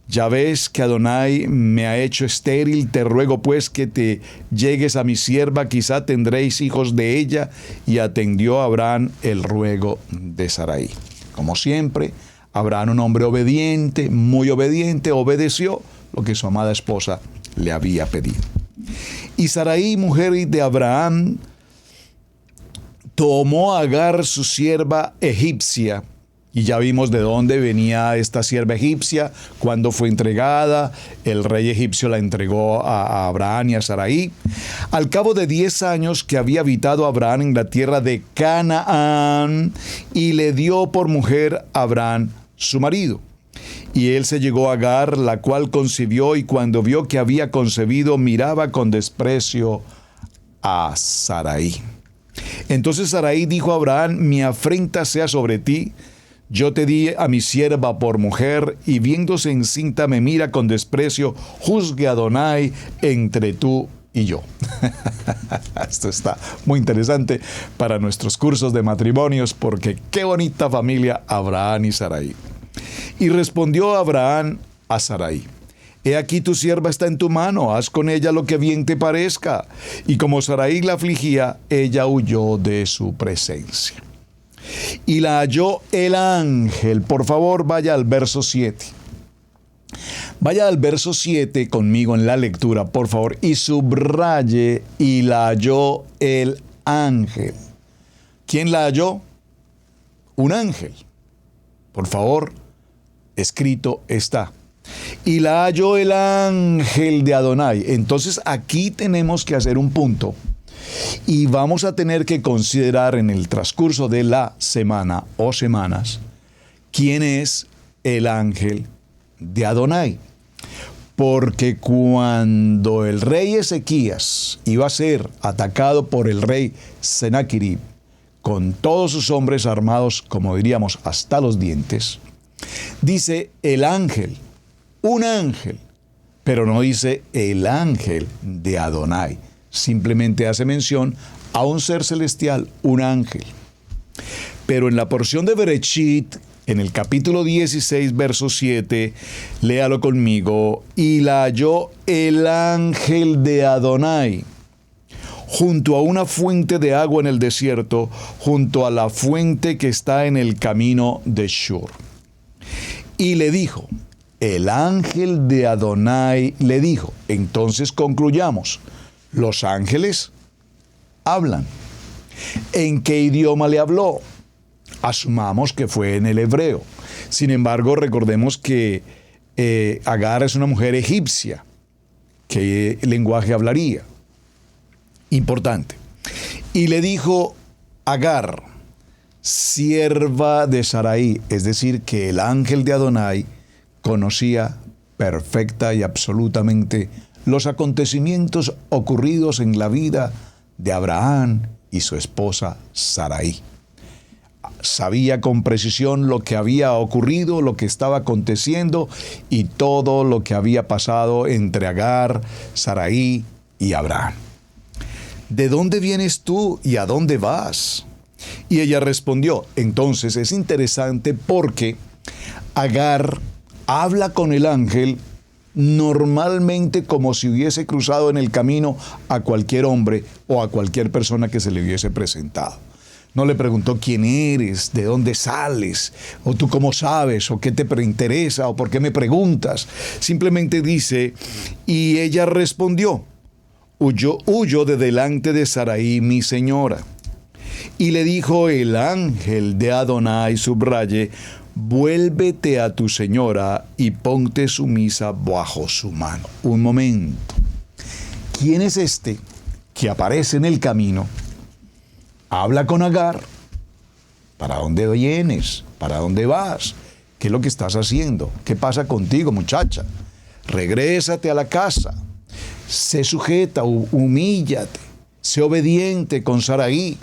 ya ves que Adonai me ha hecho estéril, te ruego pues que te llegues a mi sierva, quizá tendréis hijos de ella. Y atendió a Abraham el ruego de Sarai. Como siempre, Abraham, un hombre obediente, muy obediente, obedeció lo que su amada esposa le había pedido. Y Sarai, mujer de Abraham, tomó a Agar, su sierva egipcia. Y ya vimos de dónde venía esta sierva egipcia, cuándo fue entregada. El rey egipcio la entregó a Abraham y a Sarai. Al cabo de 10 años que había habitado Abraham en la tierra de Canaán, y le dio por mujer a Abraham su marido. Y él se llegó a Agar, la cual concibió, y cuando vio que había concebido, miraba con desprecio a Sarai. Entonces Sarai dijo a Abraham, mi afrenta sea sobre ti. Yo te di a mi sierva por mujer, y viéndose encinta me mira con desprecio. Juzgue Adonai entre tú y yo. Esto está muy interesante para nuestros cursos de matrimonios, porque qué bonita familia Abraham y Sarai. Y respondió Abraham a Sarai: he aquí tu sierva está en tu mano, haz con ella lo que bien te parezca. Y como Sarai la afligía, ella huyó de su presencia. Y la halló el ángel. Por favor, vaya al verso 7. Vaya al verso 7 conmigo en la lectura, por favor, y subraye: y la halló el ángel. ¿Quién la halló? Un ángel. Por favor, escrito está. Y la halló el ángel de Adonai. Entonces aquí tenemos que hacer un punto y vamos a tener que considerar en el transcurso de la semana o semanas quién es el ángel de Adonai. Porque cuando el rey Ezequías iba a ser atacado por el rey Sennacherib con todos sus hombres armados, como diríamos, hasta los dientes, dice el ángel, un ángel, pero no dice el ángel de Adonai. Simplemente hace mención a un ser celestial, un ángel. Pero en la porción de Bereshit, en el capítulo 16, verso 7, léalo conmigo: y la halló el ángel de Adonai junto a una fuente de agua en el desierto, junto a la fuente que está en el camino de Shur. Y le dijo, el ángel de Adonai le dijo. Entonces concluyamos, los ángeles hablan. ¿En qué idioma le habló? Asumamos que fue en el hebreo. Sin embargo, recordemos que Agar es una mujer egipcia. ¿Qué lenguaje hablaría? Importante. Y le dijo Agar, sierva de Sarai, es decir, que el ángel de Adonai conocía perfecta y absolutamente los acontecimientos ocurridos en la vida de Abraham y su esposa Sarai. Sabía con precisión lo que había ocurrido, lo que estaba aconteciendo y todo lo que había pasado entre Agar, Sarai y Abraham. ¿De dónde vienes tú y a dónde vas? Y ella respondió. Entonces es interesante porque Agar habla con el ángel normalmente como si hubiese cruzado en el camino a cualquier hombre o a cualquier persona que se le hubiese presentado. No le preguntó quién eres, de dónde sales, o tú cómo sabes, o qué te interesa, o por qué me preguntas. Simplemente dice, y ella respondió, huyo de delante de Sarai, mi señora. Y le dijo el ángel de Adonai, subraye, vuélvete a tu señora y ponte sumisa bajo su mano. Un momento. ¿Quién es este que aparece en el camino? Habla con Agar. ¿Para dónde vienes? ¿Para dónde vas? ¿Qué es lo que estás haciendo? ¿Qué pasa contigo, muchacha? Regrésate a la casa. Sé sujeta, humíllate. Sé obediente con Sarai.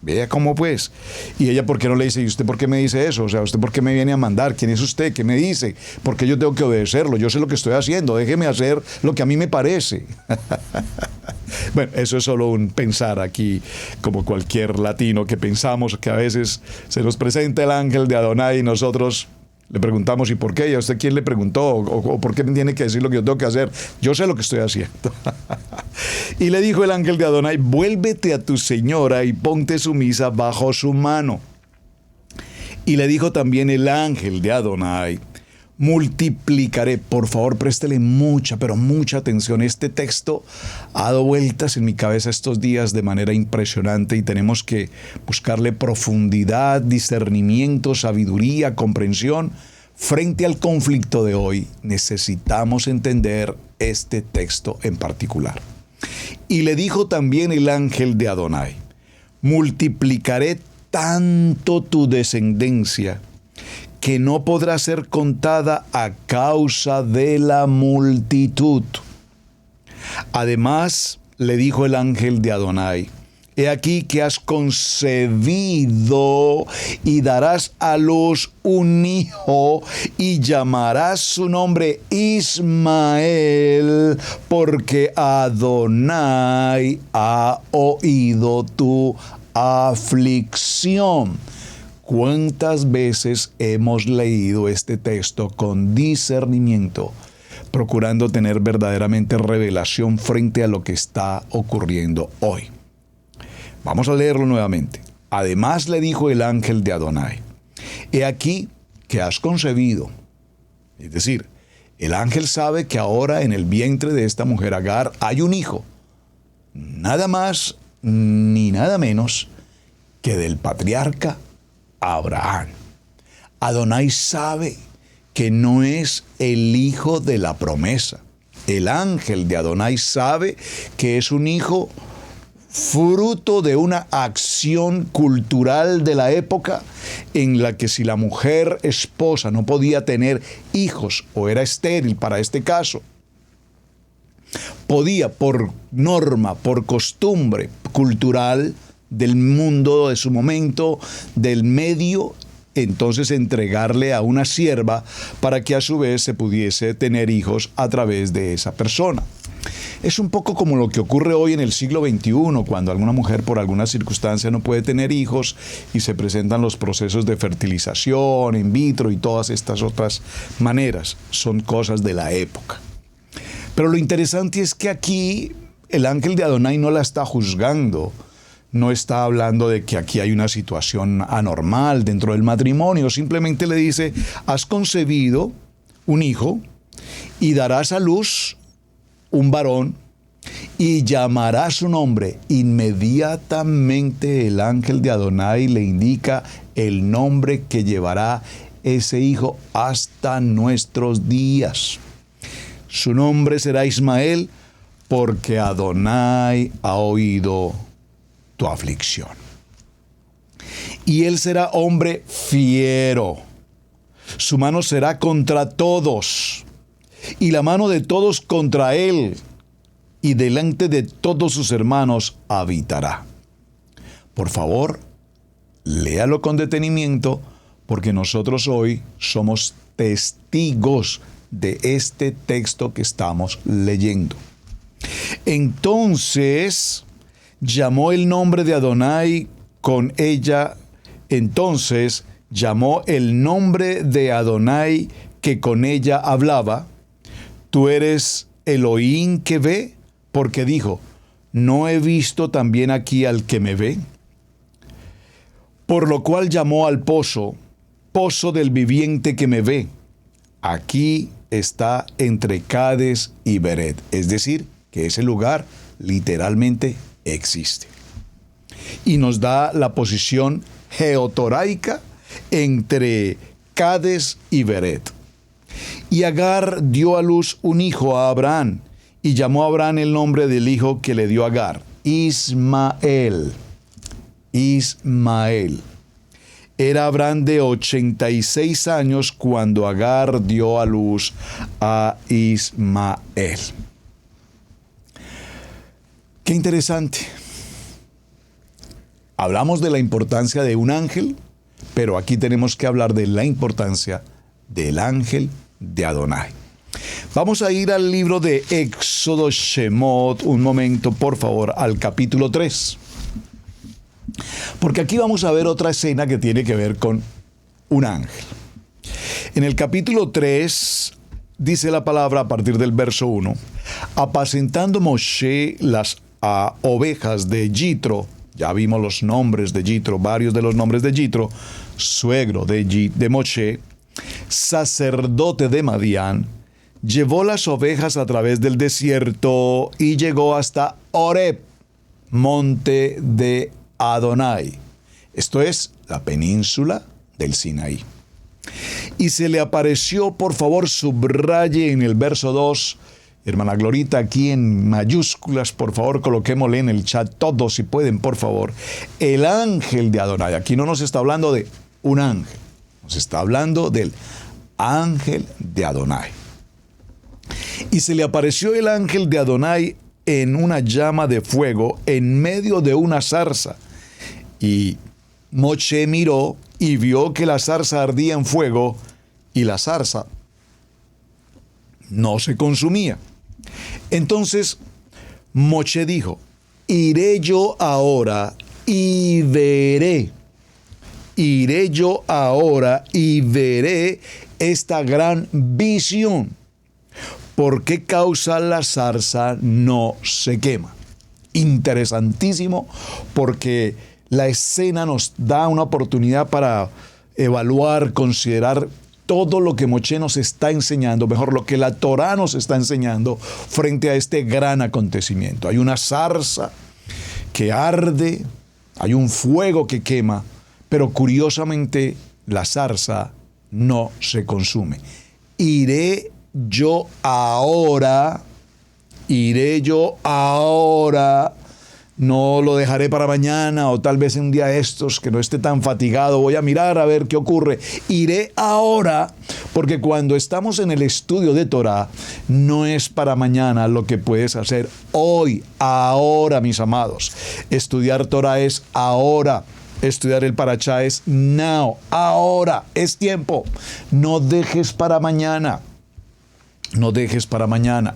Vea cómo pues. Y ella, ¿por qué no le dice? ¿Y usted por qué me dice eso? O sea, ¿usted por qué me viene a mandar? ¿Quién es usted? ¿Qué me dice? ¿Por qué yo tengo que obedecerlo? Yo sé lo que estoy haciendo. Déjeme hacer lo que a mí me parece. Bueno, eso es solo un pensar aquí, como cualquier latino que pensamos que a veces se nos presenta el ángel de Adonai y nosotros le preguntamos, ¿y por qué? ¿Y a usted quién le preguntó? ¿O por qué me tiene que decir lo que yo tengo que hacer? Yo sé lo que estoy haciendo. Y le dijo el ángel de Adonai, vuélvete a tu señora y ponte sumisa bajo su mano. Y le dijo también el ángel de Adonai, multiplicaré. Por favor, préstele mucha, pero mucha atención. Este texto ha dado vueltas en mi cabeza estos días de manera impresionante y tenemos que buscarle profundidad, discernimiento, sabiduría, comprensión. Frente al conflicto de hoy, necesitamos entender este texto en particular. Y le dijo también el ángel de Adonai, multiplicaré tanto tu descendencia que no podrá ser contada a causa de la multitud. Además, le dijo el ángel de Adonai, He aquí que has concebido y darás a luz un hijo y llamarás su nombre Ismael, porque Adonai ha oído tu aflicción. ¿Cuántas veces hemos leído este texto con discernimiento, procurando tener verdaderamente revelación frente a lo que está ocurriendo hoy? Vamos a leerlo nuevamente. Además le dijo el ángel de Adonai: he aquí que has concebido. Es decir, el ángel sabe que ahora en el vientre de esta mujer Agar hay un hijo, nada más ni nada menos que del patriarca Abraham. Adonai sabe que no es el hijo de la promesa. El ángel de Adonai sabe que es un hijo fruto de una acción cultural de la época en la que si la mujer esposa no podía tener hijos o era estéril para este caso, podía por norma, por costumbre cultural del mundo de su momento, del medio, entonces entregarle a una sierva para que a su vez se pudiese tener hijos a través de esa persona. Es un poco como lo que ocurre hoy en el siglo XXI, cuando alguna mujer por alguna circunstancia no puede tener hijos y se presentan los procesos de fertilización, in vitro y todas estas otras maneras. Son cosas de la época. Pero lo interesante es que aquí el ángel de Adonai no la está juzgando. No está hablando de que aquí hay una situación anormal dentro del matrimonio. Simplemente le dice: has concebido un hijo y darás a luz un varón y llamarás su nombre. Inmediatamente el ángel de Adonai le indica el nombre que llevará ese hijo hasta nuestros días. Su nombre será Ismael, porque Adonai ha oído tu aflicción. Y él será hombre fiero. Su mano será contra todos, y la mano de todos contra él, y delante de todos sus hermanos habitará. Por favor, léalo con detenimiento, porque nosotros hoy somos testigos de este texto que estamos leyendo. Entonces llamó el nombre de Adonai con ella. Entonces llamó el nombre de Adonai que con ella hablaba: tú eres Elohim que ve, porque dijo: ¿no he visto también aquí al que me ve? Por lo cual llamó al pozo, pozo del viviente que me ve. Aquí está entre Cades y Beret, es decir, que ese lugar literalmente existe. Y nos da la posición geotoraica entre Cades y Beret. Y Agar dio a luz un hijo a Abraham, y llamó a Abraham el nombre del hijo que le dio a Agar: Ismael. Ismael. Era Abraham de 86 años cuando Agar dio a luz a Ismael. Qué interesante. Hablamos de la importancia de un ángel, pero aquí tenemos que hablar de la importancia del ángel de Adonai. Vamos a ir al libro de Éxodo, Shemot, un momento, por favor, al capítulo 3. Porque aquí vamos a ver otra escena que tiene que ver con un ángel. En el capítulo 3 dice la palabra a partir del verso 1: apacentando Moshe las ovejas de Yitro. Ya vimos los nombres de Yitro, varios de los nombres de Yitro, suegro de Moshe, sacerdote de Madián. Llevó las ovejas a través del desierto y llegó hasta Horeb, monte de Adonai. Esto es la península del Sinaí. Y se le apareció, por favor, subraye en el verso 2, hermana Glorita, aquí en mayúsculas, por favor, coloquémosle en el chat todos, si pueden, por favor, el ángel de Adonai. Aquí no nos está hablando de un ángel, nos está hablando del ángel de Adonai. Y se le apareció el ángel de Adonai en una llama de fuego en medio de una zarza. Y Moshe miró y vio que la zarza ardía en fuego y la zarza no se consumía. Entonces Moshe dijo: iré yo ahora y veré. Iré yo ahora y veré esta gran visión. ¿Por qué causa la zarza no se quema? Interesantísimo, porque la escena nos da una oportunidad para evaluar, considerar todo lo que Moshe nos está enseñando, mejor lo que la Torá nos está enseñando frente a este gran acontecimiento. Hay una zarza que arde, hay un fuego que quema, pero curiosamente la zarza no se consume. Iré yo ahora, no lo dejaré para mañana o tal vez en un día de estos que no esté tan fatigado, voy a mirar a ver qué ocurre. Iré ahora, porque cuando estamos en el estudio de Torá, no es para mañana lo que puedes hacer hoy, ahora, mis amados. Estudiar Torá es ahora. Estudiar el Parashá es now, ahora, es tiempo. No dejes para mañana. No dejes para mañana.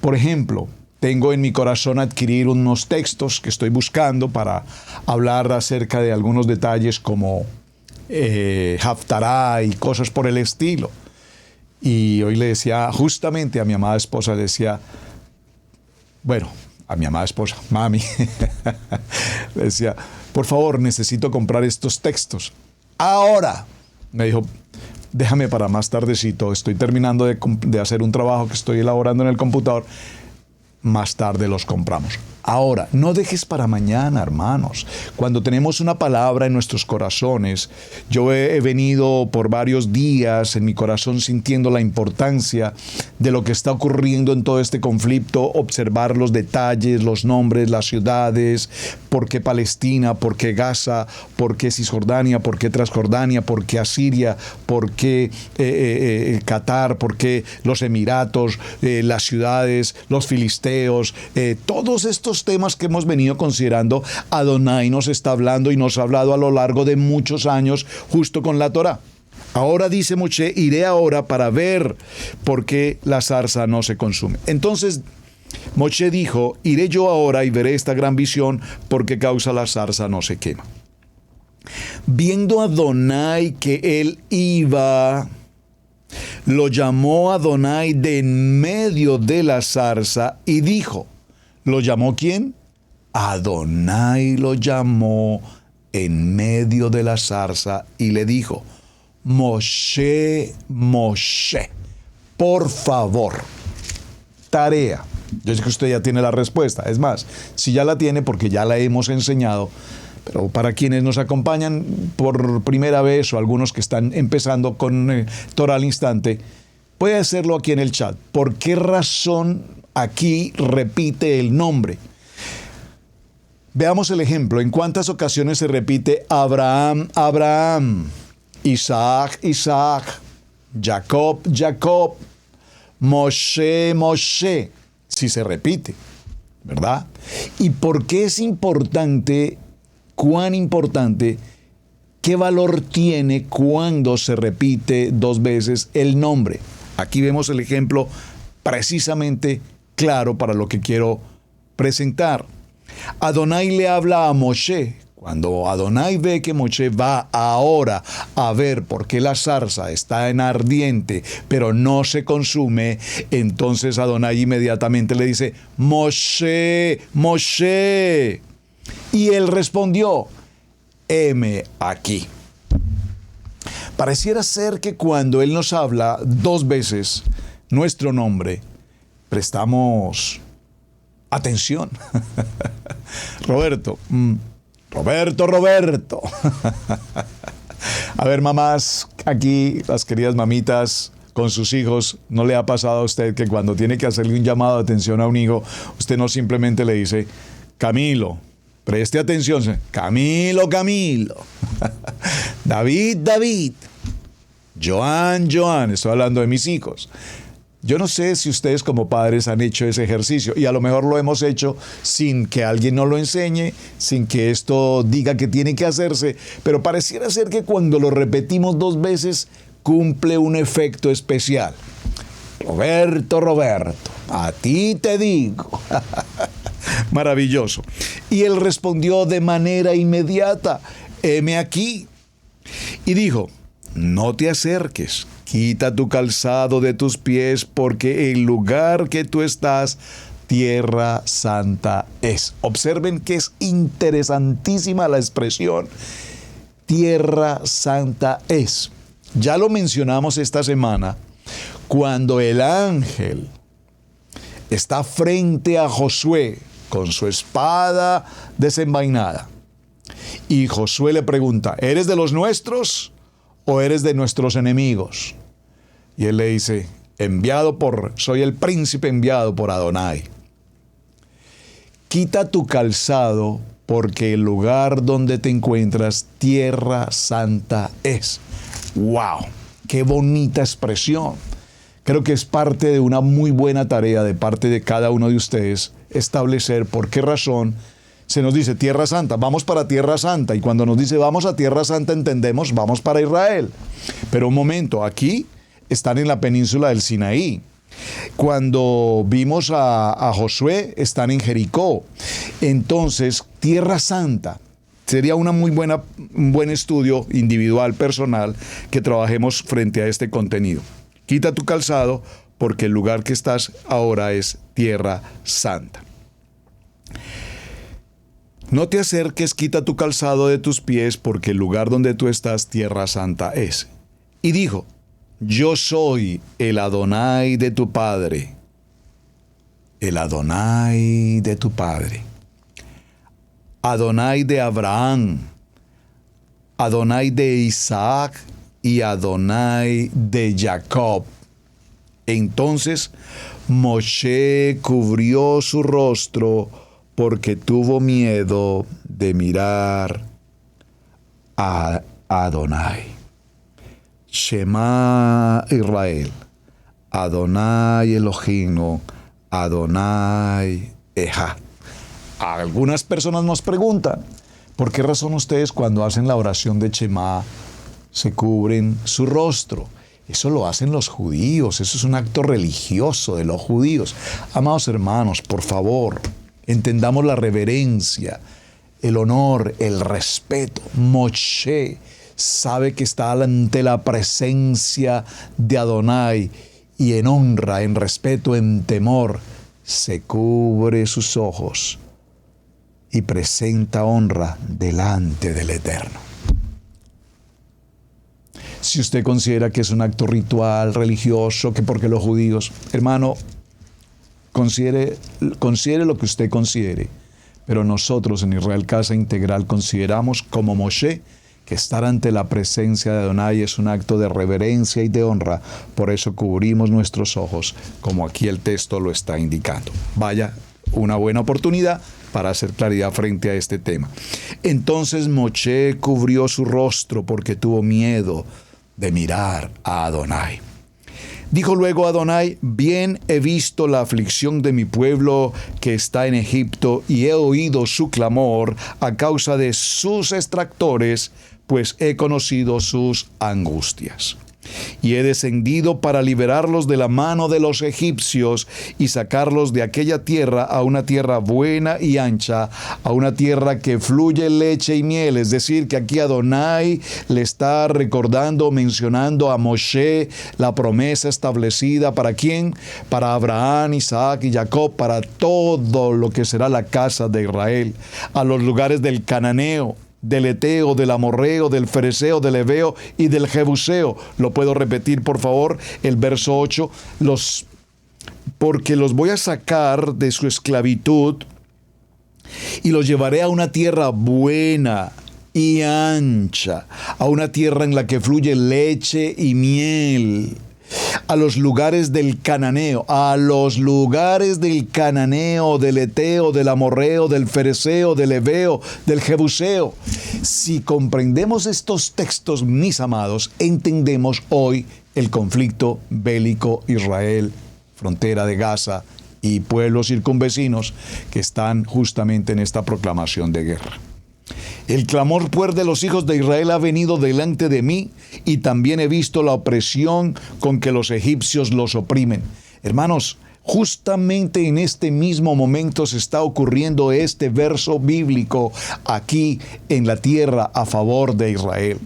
Por ejemplo, tengo en mi corazón adquirir unos textos que estoy buscando para hablar acerca de algunos detalles como Haftará y cosas por el estilo. Y hoy le decía justamente a mi amada esposa, le decía, bueno, a mi amada esposa, mami, le decía, por favor, necesito comprar estos textos. Ahora. Me dijo, déjame para más tardecito, estoy terminando de hacer un trabajo que estoy elaborando en el computador. Más tarde los compramos. Ahora, no dejes para mañana, hermanos. Cuando tenemos una palabra en nuestros corazones, yo he venido por varios días en mi corazón sintiendo la importancia de lo que está ocurriendo en todo este conflicto, observar los detalles, los nombres, las ciudades, por qué Palestina, por qué Gaza, por qué Cisjordania, por qué Transjordania, por qué Asiria, por qué Qatar, por qué los Emiratos, las ciudades, los filisteos, todos estos temas que hemos venido considerando. Adonai nos está hablando y nos ha hablado a lo largo de muchos años justo con la Torá. Ahora dice Moshe, iré ahora para ver por qué la zarza no se consume. Entonces Moshe dijo, iré yo ahora y veré esta gran visión porque causa la zarza no se quema. Viendo a Adonai que él iba, lo llamó Adonai de en medio de la zarza y dijo, ¿lo llamó quién? Adonai lo llamó en medio de la zarza y le dijo, Moshe, Moshe, por favor, tarea. Yo sé que usted ya tiene la respuesta. Es más, si ya la tiene porque ya la hemos enseñado, pero para quienes nos acompañan por primera vez o algunos que están empezando con Torah al instante, puede hacerlo aquí en el chat. ¿Por qué razón aquí repite el nombre? Veamos el ejemplo. ¿En cuántas ocasiones se repite Abraham, Abraham, Isaac, Isaac, Jacob, Jacob, Moshe, Moshe? Si se repite, ¿verdad? ¿Y por qué es importante, cuán importante, qué valor tiene cuando se repite dos veces el nombre? Aquí vemos el ejemplo precisamente claro para lo que quiero presentar. Adonai le habla a Moshe. Cuando Adonai ve que Moshe va ahora a ver por qué la zarza está en ardiente, pero no se consume, entonces Adonai inmediatamente le dice, Moshe, Moshe. Y él respondió, heme aquí. Pareciera ser que cuando él nos habla dos veces nuestro nombre, prestamos atención. Roberto. A ver, mamás, aquí las queridas mamitas con sus hijos, ¿no le ha pasado a usted que cuando tiene que hacerle un llamado de atención a un hijo, usted no simplemente le dice, Camilo, preste atención, Camilo, Camilo, David, David, Joan, Joan, estoy hablando de mis hijos, Yo no sé si ustedes como padres han hecho ese ejercicio y a lo mejor lo hemos hecho sin que alguien nos lo enseñe, sin que esto diga que tiene que hacerse, pero pareciera ser que cuando lo repetimos 2 veces cumple un efecto especial. Roberto, a ti te digo. Maravilloso. Y él respondió de manera inmediata, heme aquí. Y dijo, no te acerques, quita tu calzado de tus pies, porque el lugar que tú estás, tierra santa es. Observen que es interesantísima la expresión, tierra santa es. Ya lo mencionamos esta semana, cuando el ángel está frente a Josué con su espada desenvainada. Y Josué le pregunta, ¿eres de los nuestros o eres de nuestros enemigos? Y él le dice, soy el príncipe enviado por Adonai. Quita tu calzado, porque el lugar donde te encuentras, tierra santa es. ¡Wow! ¡Qué bonita expresión! Creo que es parte de una muy buena tarea de parte de cada uno de ustedes establecer por qué razón se nos dice Tierra Santa, vamos para Tierra Santa. Y cuando nos dice vamos a Tierra Santa entendemos vamos para Israel. Pero un momento, aquí están en la península del Sinaí. Cuando vimos a Josué, están en Jericó. Entonces, Tierra Santa. Sería un buen estudio individual, personal, que trabajemos frente a este contenido. Quita tu calzado, porque el lugar que estás ahora es Tierra Santa. No te acerques, quita tu calzado de tus pies, porque el lugar donde tú estás, Tierra Santa es. Y dijo, yo soy el Adonai de tu padre. El Adonai de tu padre. Adonai de Abraham, Adonai de Isaac y Adonai de Jacob. Entonces Moshe cubrió su rostro porque tuvo miedo de mirar a Adonai. Shema Israel, Adonai Elohim, Adonai Ejá. Algunas personas nos preguntan, ¿por qué razón ustedes cuando hacen la oración de Shema se cubren su rostro? Eso lo hacen los judíos, eso es un acto religioso de los judíos. Amados hermanos, por favor, entendamos la reverencia, el honor, el respeto. Moshe sabe que está ante la presencia de Adonai y en honra, en respeto, en temor, se cubre sus ojos y presenta honra delante del Eterno. Si usted considera que es un acto ritual, religioso, que porque los judíos, hermano, considere lo que usted considere, pero nosotros en Israel Casa Integral consideramos como Moshe que estar ante la presencia de Adonai es un acto de reverencia y de honra, por eso cubrimos nuestros ojos, como aquí el texto lo está indicando. Vaya, una buena oportunidad para hacer claridad frente a este tema. Entonces Moshe cubrió su rostro porque tuvo miedo de mirar a Adonai. Dijo luego Adonai, bien he visto la aflicción de mi pueblo que está en Egipto y he oído su clamor a causa de sus extractores, pues he conocido sus angustias. Y he descendido para liberarlos de la mano de los egipcios y sacarlos de aquella tierra a una tierra buena y ancha, a una tierra que fluye leche y miel. Es decir, que aquí Adonai le está recordando, mencionando a Moshe la promesa establecida ¿para quién? Para Abraham, Isaac y Jacob, para todo lo que será la casa de Israel, a los lugares del Cananeo, del Eteo, del Amorreo, del Fereceo, del Heveo y del Jebuseo. Lo puedo repetir, por favor, el verso 8. Porque los voy a sacar de su esclavitud y los llevaré a una tierra buena y ancha, a una tierra en la que fluye leche y miel. A los lugares del Cananeo, del Eteo, del Amorreo, del Fereceo, del Heveo, del Jebuseo. Si comprendemos estos textos, mis amados, entendemos hoy el conflicto bélico Israel frontera de Gaza y pueblos circunvecinos que están justamente en esta proclamación de guerra. El clamor pues de los hijos de Israel ha venido delante de mí, y también he visto la opresión con que los egipcios los oprimen. Hermanos, justamente en este mismo momento se está ocurriendo este verso bíblico aquí en la tierra a favor de Israel.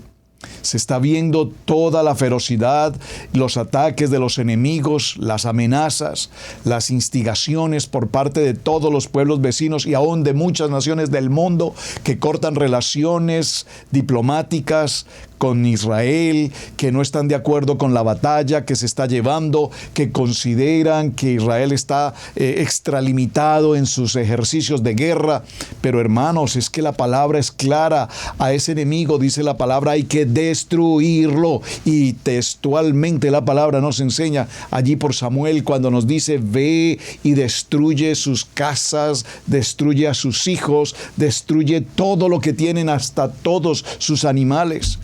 Se está viendo toda la ferocidad, los ataques de los enemigos, las amenazas, las instigaciones por parte de todos los pueblos vecinos y aún de muchas naciones del mundo que cortan relaciones diplomáticas con Israel, que no están de acuerdo con la batalla que se está llevando, que consideran que Israel está extralimitado en sus ejercicios de guerra. Pero hermanos, es que la palabra es clara. A ese enemigo, dice la palabra, hay que destruirlo. Y textualmente la palabra nos enseña allí por Samuel cuando nos dice: ve y destruye sus casas, destruye a sus hijos, destruye todo lo que tienen, hasta todos sus animales.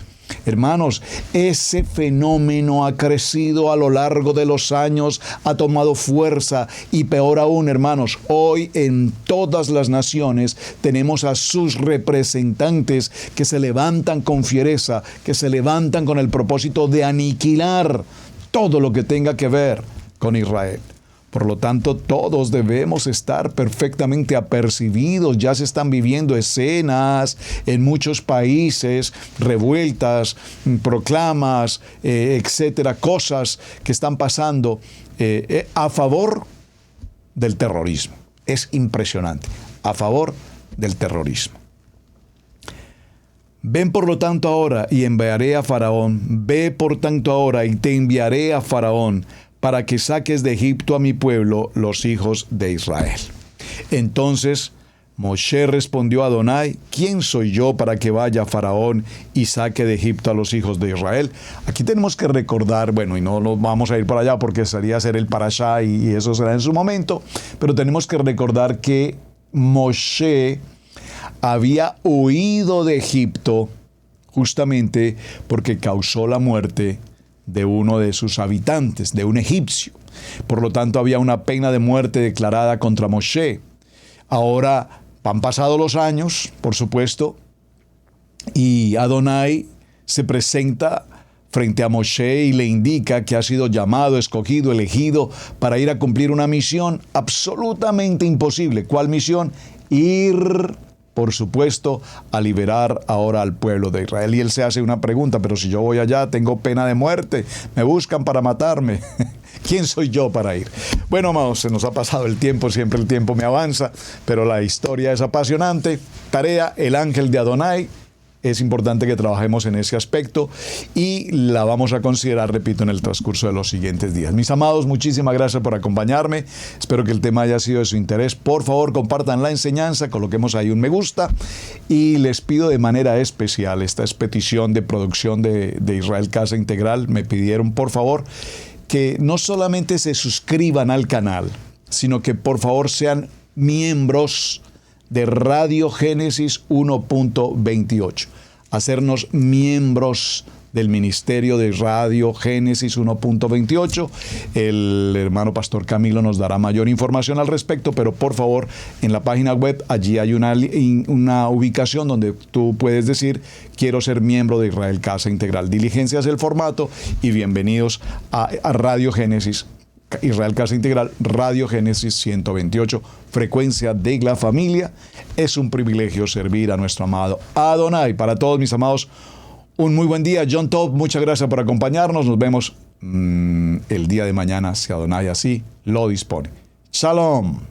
Hermanos, ese fenómeno ha crecido a lo largo de los años, ha tomado fuerza, y peor aún, hermanos, hoy en todas las naciones tenemos a sus representantes que se levantan con fiereza, que se levantan con el propósito de aniquilar todo lo que tenga que ver con Israel. Por lo tanto, todos debemos estar perfectamente apercibidos. Ya se están viviendo escenas en muchos países, revueltas, proclamas, etcétera, cosas que están pasando a favor del terrorismo. Es impresionante, a favor del terrorismo. Ven por lo tanto ahora y enviaré a Faraón. Ve por tanto ahora y te enviaré a Faraón, para que saques de Egipto a mi pueblo, los hijos de Israel. Entonces Moshe respondió a Adonai: ¿quién soy yo para que vaya a Faraón y saque de Egipto a los hijos de Israel? Aquí tenemos que recordar, y no nos vamos a ir para allá porque sería hacer el parashá y eso será en su momento, pero tenemos que recordar que Moshe había huido de Egipto justamente porque causó la muerte de uno de sus habitantes, de un egipcio. Por lo tanto, había una pena de muerte declarada contra Moshe. Ahora han pasado los años, por supuesto, y Adonai se presenta frente a Moshe y le indica que ha sido llamado, escogido, elegido para ir a cumplir una misión absolutamente imposible. ¿Cuál misión? Ir, por supuesto, a liberar ahora al pueblo de Israel. Y él se hace una pregunta: pero si yo voy allá, tengo pena de muerte, me buscan para matarme. ¿Quién soy yo para ir? Bueno, amados, se nos ha pasado el tiempo, siempre el tiempo me avanza, pero la historia es apasionante. Tarea: el ángel de Adonai. Es importante que trabajemos en ese aspecto y la vamos a considerar, repito, en el transcurso de los siguientes días. Mis amados, muchísimas gracias por acompañarme. Espero que el tema haya sido de su interés. Por favor, compartan la enseñanza, coloquemos ahí un me gusta, y les pido de manera especial, esta es petición de producción de Israel Casa Integral, me pidieron por favor que no solamente se suscriban al canal, sino que por favor sean miembros de Radio Génesis 1.28. Hacernos miembros del Ministerio de Radio Génesis 1.28. El hermano Pastor Camilo nos dará mayor información al respecto, pero por favor, en la página web, allí hay una ubicación donde tú puedes decir: quiero ser miembro de Israel Casa Integral. Diligencias el formato y bienvenidos a Radio Génesis. Israel Casa Integral, Radio Génesis 128, frecuencia de la familia. Es un privilegio servir a nuestro amado Adonai. Para todos mis amados, un muy buen día. John Top, muchas gracias por acompañarnos. Nos vemos el día de mañana, si Adonai así lo dispone. Shalom.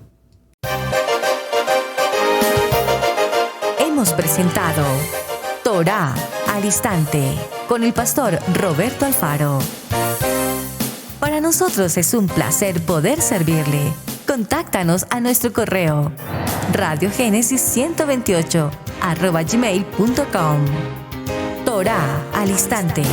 Hemos presentado Torá al Instante con el pastor Roberto Alfaro. Para nosotros es un placer poder servirle. Contáctanos a nuestro correo radiogenesis128@gmail.com. Torá al Instante.